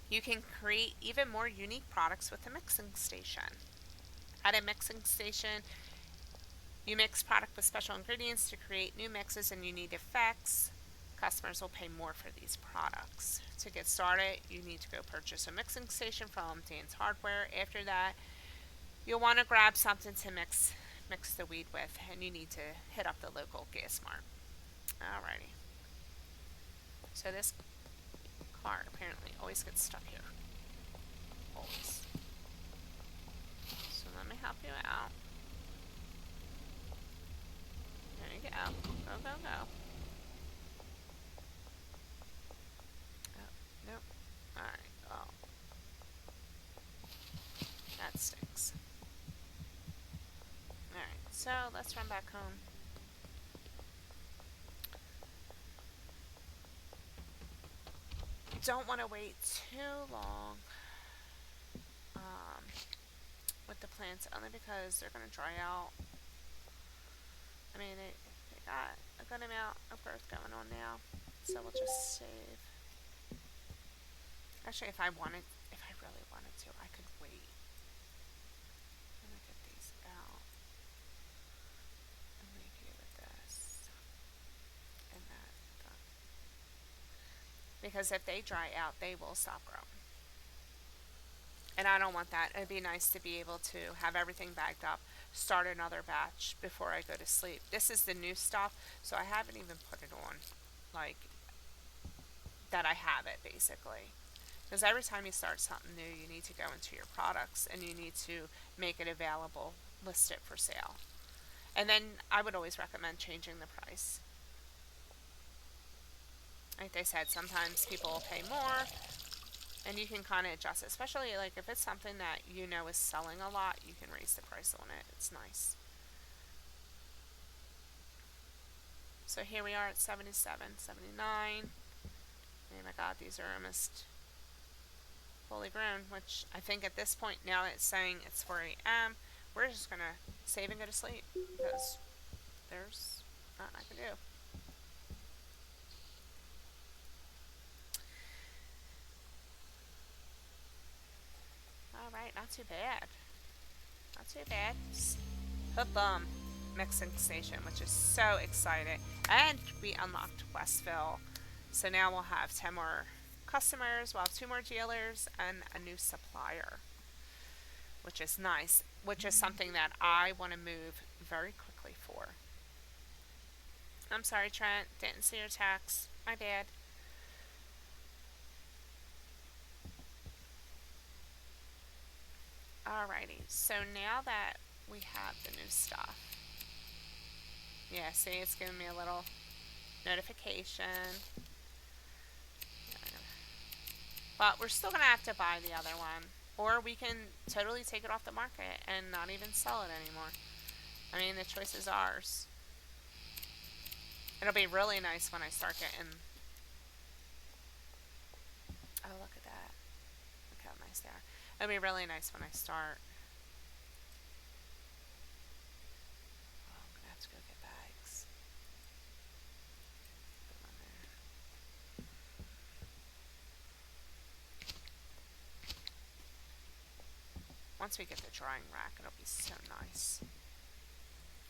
S1: You can create even more unique products with the mixing station. At a mixing station, you mix product with special ingredients to create new mixes and unique effects. Customers will pay more for these products. To get started, you need to go purchase a mixing station from Dan's Hardware. After that, you'll want to grab something to mix the weed with, and you need to hit up the local gas mart. Alrighty. So this car apparently always gets stuck here. Always. So let me help you out. There you go. Go, go, go. Oh, nope. Alright. Oh. That stinks. Alright, so let's run back home. Don't want to wait too long with the plants, only because they're going to dry out. I mean, they got a good amount of growth going on now, so we'll just save. Actually, if I really wanted to, I could wait. Let me get these out. And leave you with this. And that done. Because if they dry out, they will stop growing. And I don't want that. It'd be nice to be able to have everything bagged up, start another batch before I go to sleep. This is the new stuff, so I haven't even put it on, like, that I have it, basically. Because every time you start something new, you need to go into your products and you need to make it available, list it for sale. And then I would always recommend changing the price. Like they said, sometimes people will pay more, and you can kind of adjust it. Especially like if it's something that you know is selling a lot, you can raise the price on it. It's nice. So here we are at 77, 79. Oh my god, these are almost fully grown, which I think at this point, now that it's saying it's 4 a.m., we're just going to save and go to sleep because there's nothing I can do. Alright, not too bad. Not too bad. Hoodlum mixing station, which is so exciting. And we unlocked Westville. So now we'll have 10 more customers, we'll have 2 more dealers, and a new supplier, which is nice, which is something that I want to move very quickly for. I'm sorry, Trent. Didn't see your text. My bad. Alrighty, so now that we have the new stuff. Yeah, see, it's giving me a little notification. But we're still going to have to buy the other one. Or we can totally take it off the market and not even sell it anymore. I mean, the choice is ours. It'll be really nice when I start getting... Oh, look at that. Look how nice they are. It'll be really nice when I start... Oh, I'm going to have to go get bags. Put them on there. Once we get the drying rack, it'll be so nice.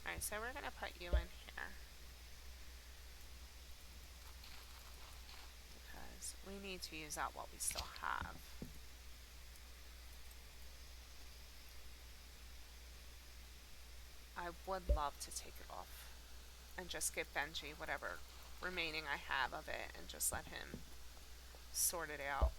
S1: Alright, so we're going to put you in here. Because we need to use out what we still have. I would love to take it off and just give Benji whatever remaining I have of it and just let him sort it out.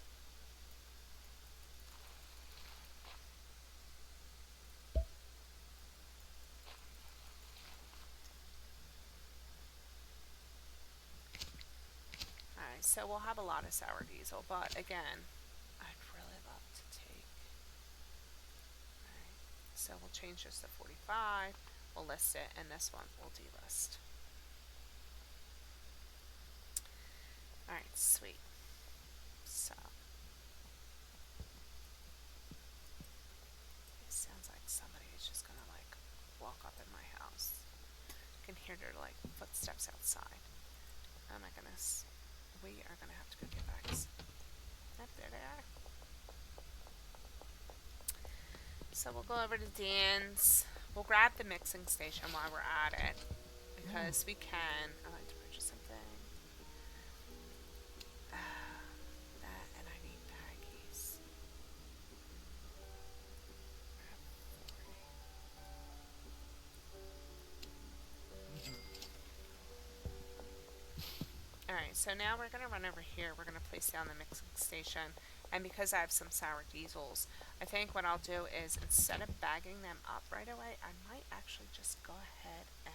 S1: Alright, so we'll have a lot of sour diesel, but again, I'd really love to take... Alright, so we'll change this to 45, we'll list it, and this one we'll delist. Alright, sweet. So, it sounds like somebody is just gonna like walk up in my house. I can hear their like footsteps outside. Oh my goodness. We are gonna have to go get bags. Yep, there they are. So we'll go over to Dan's. We'll grab the mixing station while we're at it. Because we can. I like to purchase something. That, and I need baggies. Alright, so now we're going to run over here. We're going to place down the mixing station. And because I have some sour diesels, I think what I'll do is instead of bagging them up right away, I might actually just go ahead and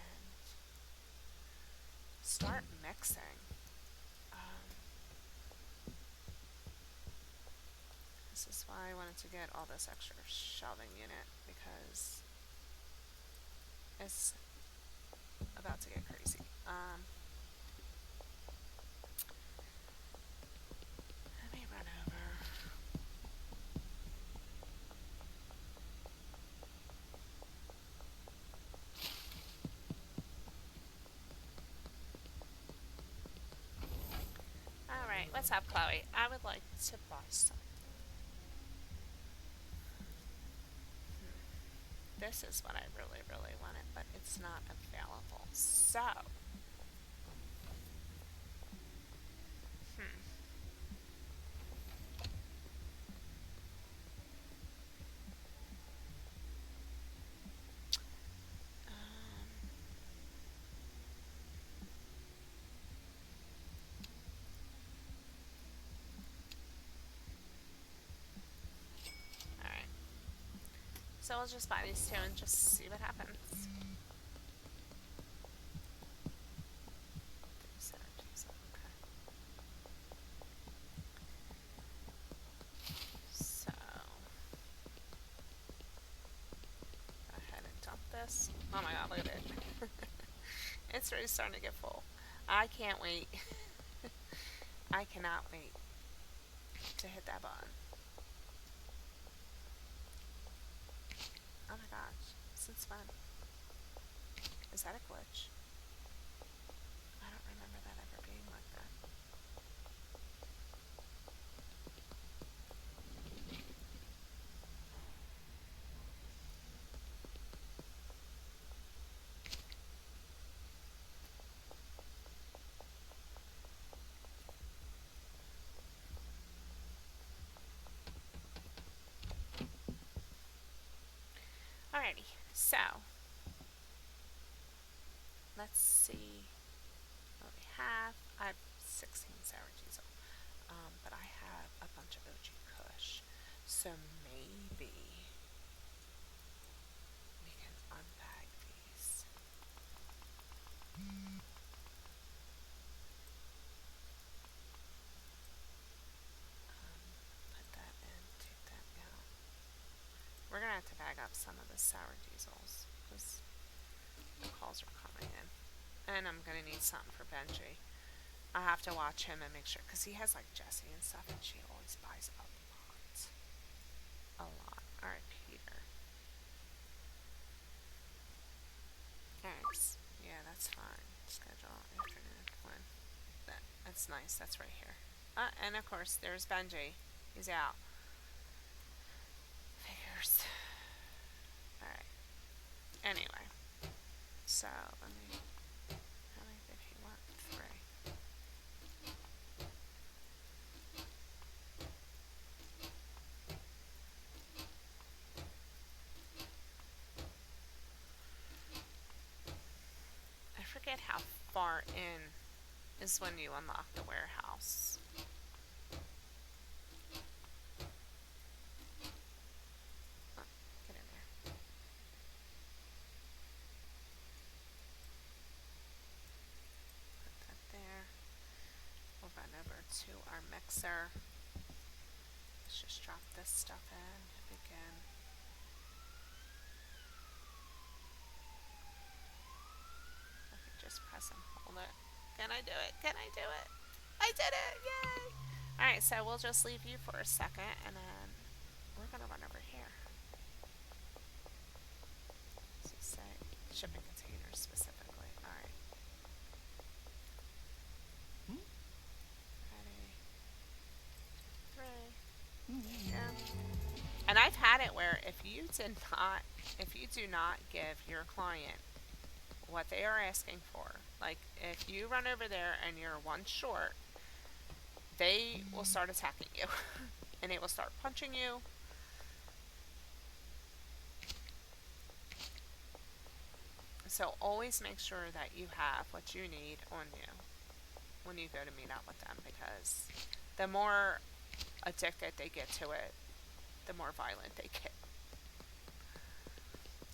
S1: start mixing. This is why I wanted to get all this extra shelving unit, because it's about to get crazy. Let me run over. Alright, what's up, Chloe? I would like to buy something. This is what I really, really wanted, but it's not available. So, alright. So we'll just buy these two and just see what happens. So, go ahead and dump this. Oh my god, look at it. It's really starting to get full. I can't wait. I cannot wait to hit that button. Oh my gosh, since when? Is that a glitch? I don't remember that ever being like that. Alrighty, so let's see what we have. I have 16 sour diesel, but I have a bunch of OG Kush, so maybe we can unbag these. Put that in, take that out. We're gonna have to bag up some of the sour diesels because the calls are coming in. And I'm gonna need something for Benji. I have to watch him and make sure because he has like Jessie and stuff, and she always buys a lot, a lot. All right, Peter. All right, yeah, that's fine. Schedule afternoon one. That's nice. That's right here. And of course, there's Benji. He's out. Figures. All right. Anyway, so let me. How many did he want? 3. I forget how far in is when you unlock the warehouse. Oh, get in there. Put that there. We'll run over to our mixer. Let's just drop this stuff in. Begin. I can just press and hold it. Can I do it? Can I do it? I did it! Yay! Alright, so we'll just leave you for a second and then we're gonna run over here. So say shipping containers specifically. Alright. Ready. 3. Yeah. And I've had it where if you do not give your client what they are asking for, like if you run over there and you're one short, they will start attacking you and they will start punching you. So always make sure that you have what you need on you when you go to meet up with them, because the more addicted they get to it, the more violent they get.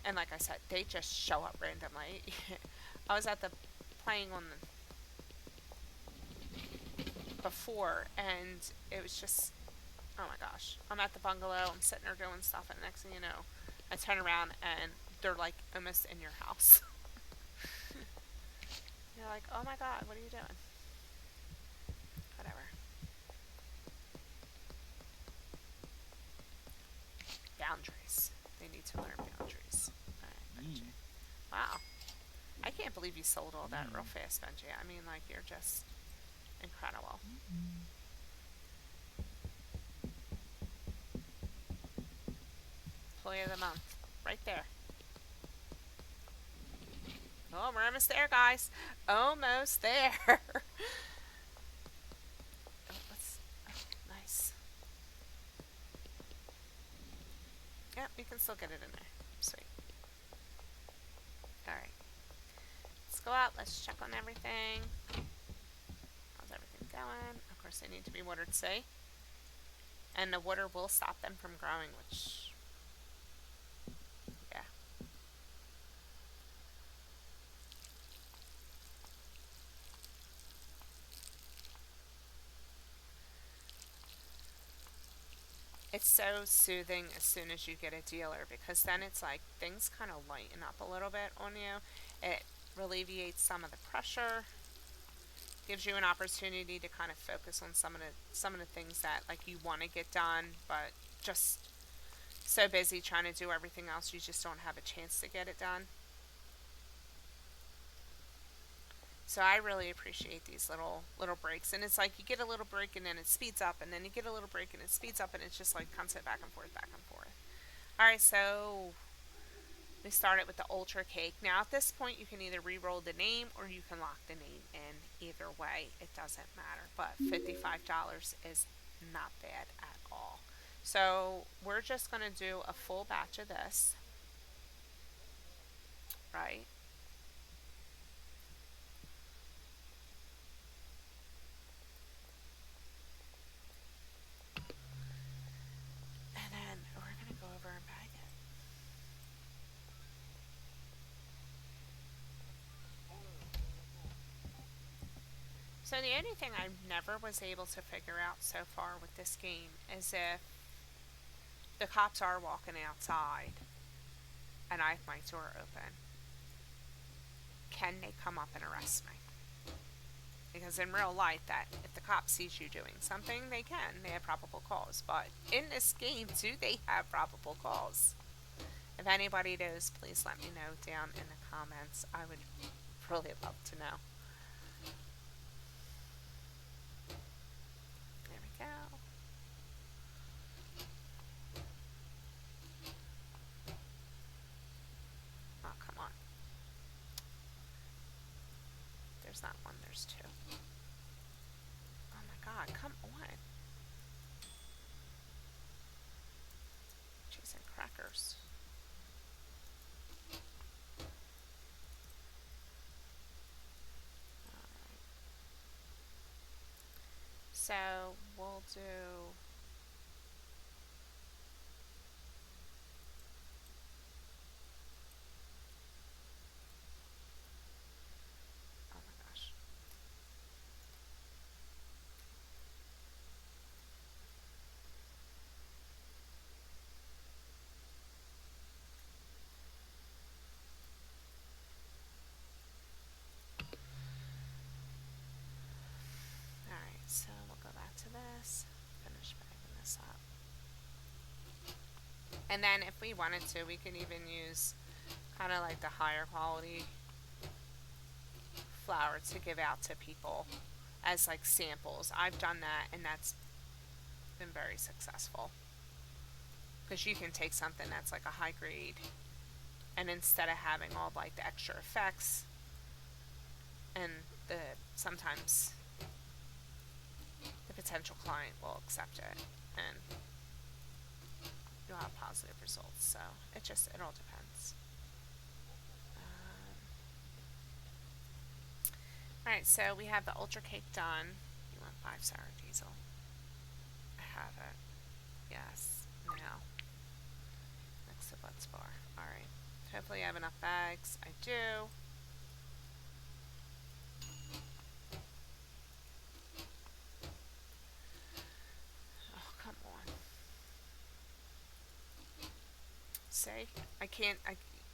S1: And like I said, they just show up randomly. I was at the playing on the before, and it was just, oh my gosh. I'm at the bungalow, I'm sitting there doing stuff, and next thing you know, I turn around and they're like almost in your house. You're like, oh my god, what are you doing? Whatever. Boundaries. They need to learn boundaries. Alright, Benji. Wow. I can't believe you sold all that real fast, Benji. I mean, like, you're just incredible. Employee of the month. Right there. Oh, we're almost there, guys. Almost there. Oh, nice. Yep, you can still get it in there. Sweet. Alright. Let's go out. Let's check on everything. How's everything going? Of course, they need to be watered, see? And the water will stop them from growing, which... yeah. It's so soothing as soon as you get a dealer, because then it's like things kind of lighten up a little bit on you. It alleviates some of the pressure, gives you an opportunity to kind of focus on some of the things that like you want to get done, but just so busy trying to do everything else you just don't have a chance to get it done. So I really appreciate these little breaks, and it's like you get a little break and then it speeds up, and then you get a little break and it speeds up, and it's just like constant back and forth, back and forth. All right, so we started with the ultra cake. Now at this point, you can either re-roll the name or you can lock the name in. Either way, it doesn't matter. But $55 is not bad at all. So we're just gonna do a full batch of this. So the only thing I never was able to figure out so far with this game is if the cops are walking outside and I have my door open, can they come up and arrest me? Because in real life, that if the cop sees you doing something, they can. They have probable cause. But in this game, do they have probable cause? If anybody knows, please let me know down in the comments. I would really love to know. There we go. Oh, come on. There's not one, there's two. Oh my god, come on. Cheese and crackers. Alright. So, we'll do... Oh my gosh. Alright, so we'll go back to this. Finish bagging this up. And then if we wanted to, we could even use kind of like the higher quality flour to give out to people as like samples. I've done that and that's been very successful. Because you can take something that's like a high grade and instead of having all like the extra effects and the sometimes the potential client will accept it and you'll have positive results. So it all depends. Alright, so we have the ultra cake done. You want 5 sour diesel. I have it. Yes. Now. Next to Butts Bar. Alright. Hopefully I have enough bags. I do. Oh, come on. See? I can't.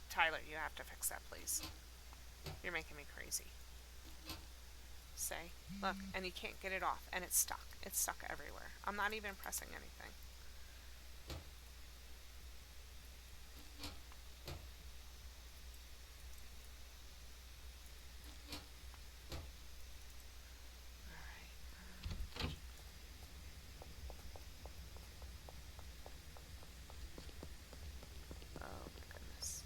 S1: Tyler, you have to fix that, please. You're making me crazy. Say, look, and you can't get it off, and it's stuck. It's stuck everywhere. I'm not even pressing anything. Alright. Oh my goodness.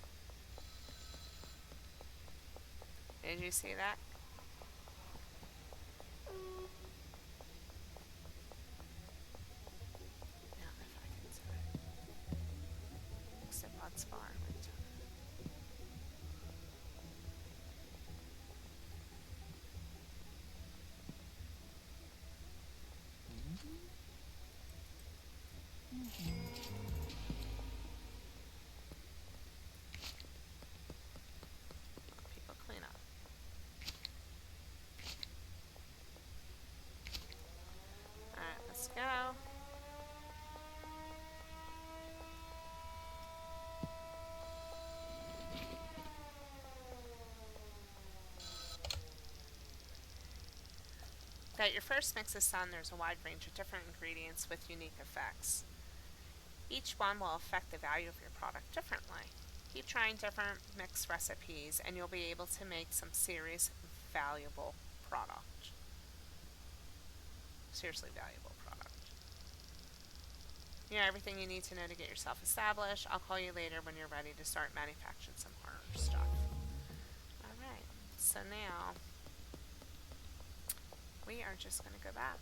S1: Did you see that? Bar. People clean up. Alright, let's go. That your first mix is done, there's a wide range of different ingredients with unique effects. Each one will affect the value of your product differently. Keep trying different mix recipes and you'll be able to make some serious valuable product. Seriously valuable product. You know everything you need to know to get yourself established. I'll call you later when you're ready to start manufacturing some harder stuff. Alright, so now we are just going to go back.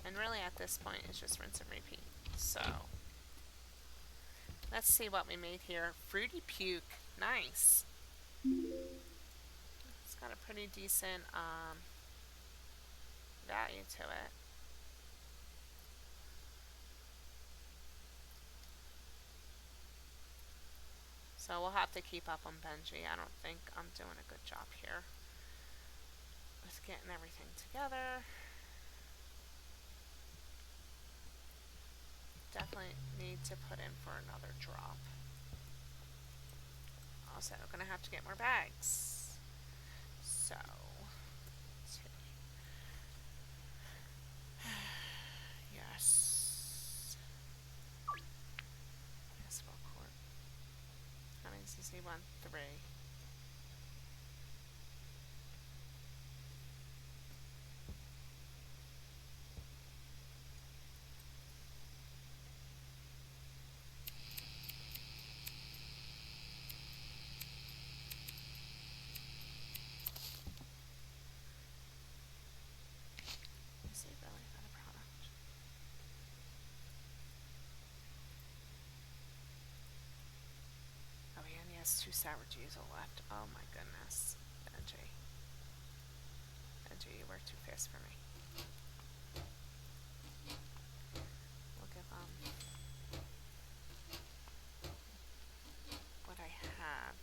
S1: And really at this point it's just rinse and repeat. So, let's see what we made here. Fruity Puke. Nice. It's got a pretty decent value to it. So we'll have to keep up on Benji. I don't think I'm doing a good job here. with getting everything together. Definitely need to put in for another drop. Also, gonna have to get more bags. So, yes. Basketball court. How many does he want? 3. Is he really got a product? Oh, he only has 2 sour diesel left. Oh my goodness. Benji. Benji, you work too fast for me. Look at what I have.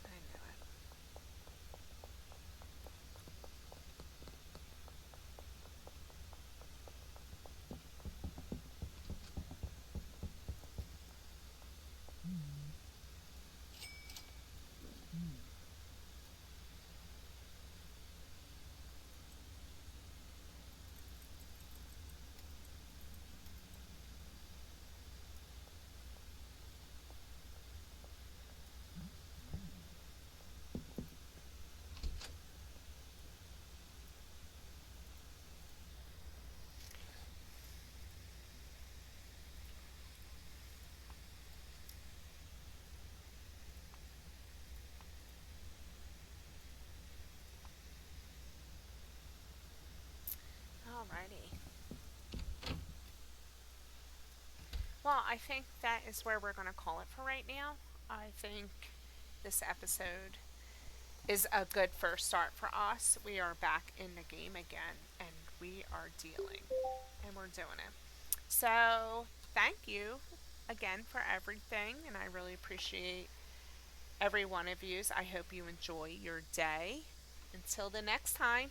S1: I knew it. Alrighty. Well, I think that is where we're going to call it for right now. I think this episode is a good first start for us. We are back in the game again and we are dealing and we're doing it. So, thank you again for everything and I really appreciate every one of you. I hope you enjoy your day. Until the next time.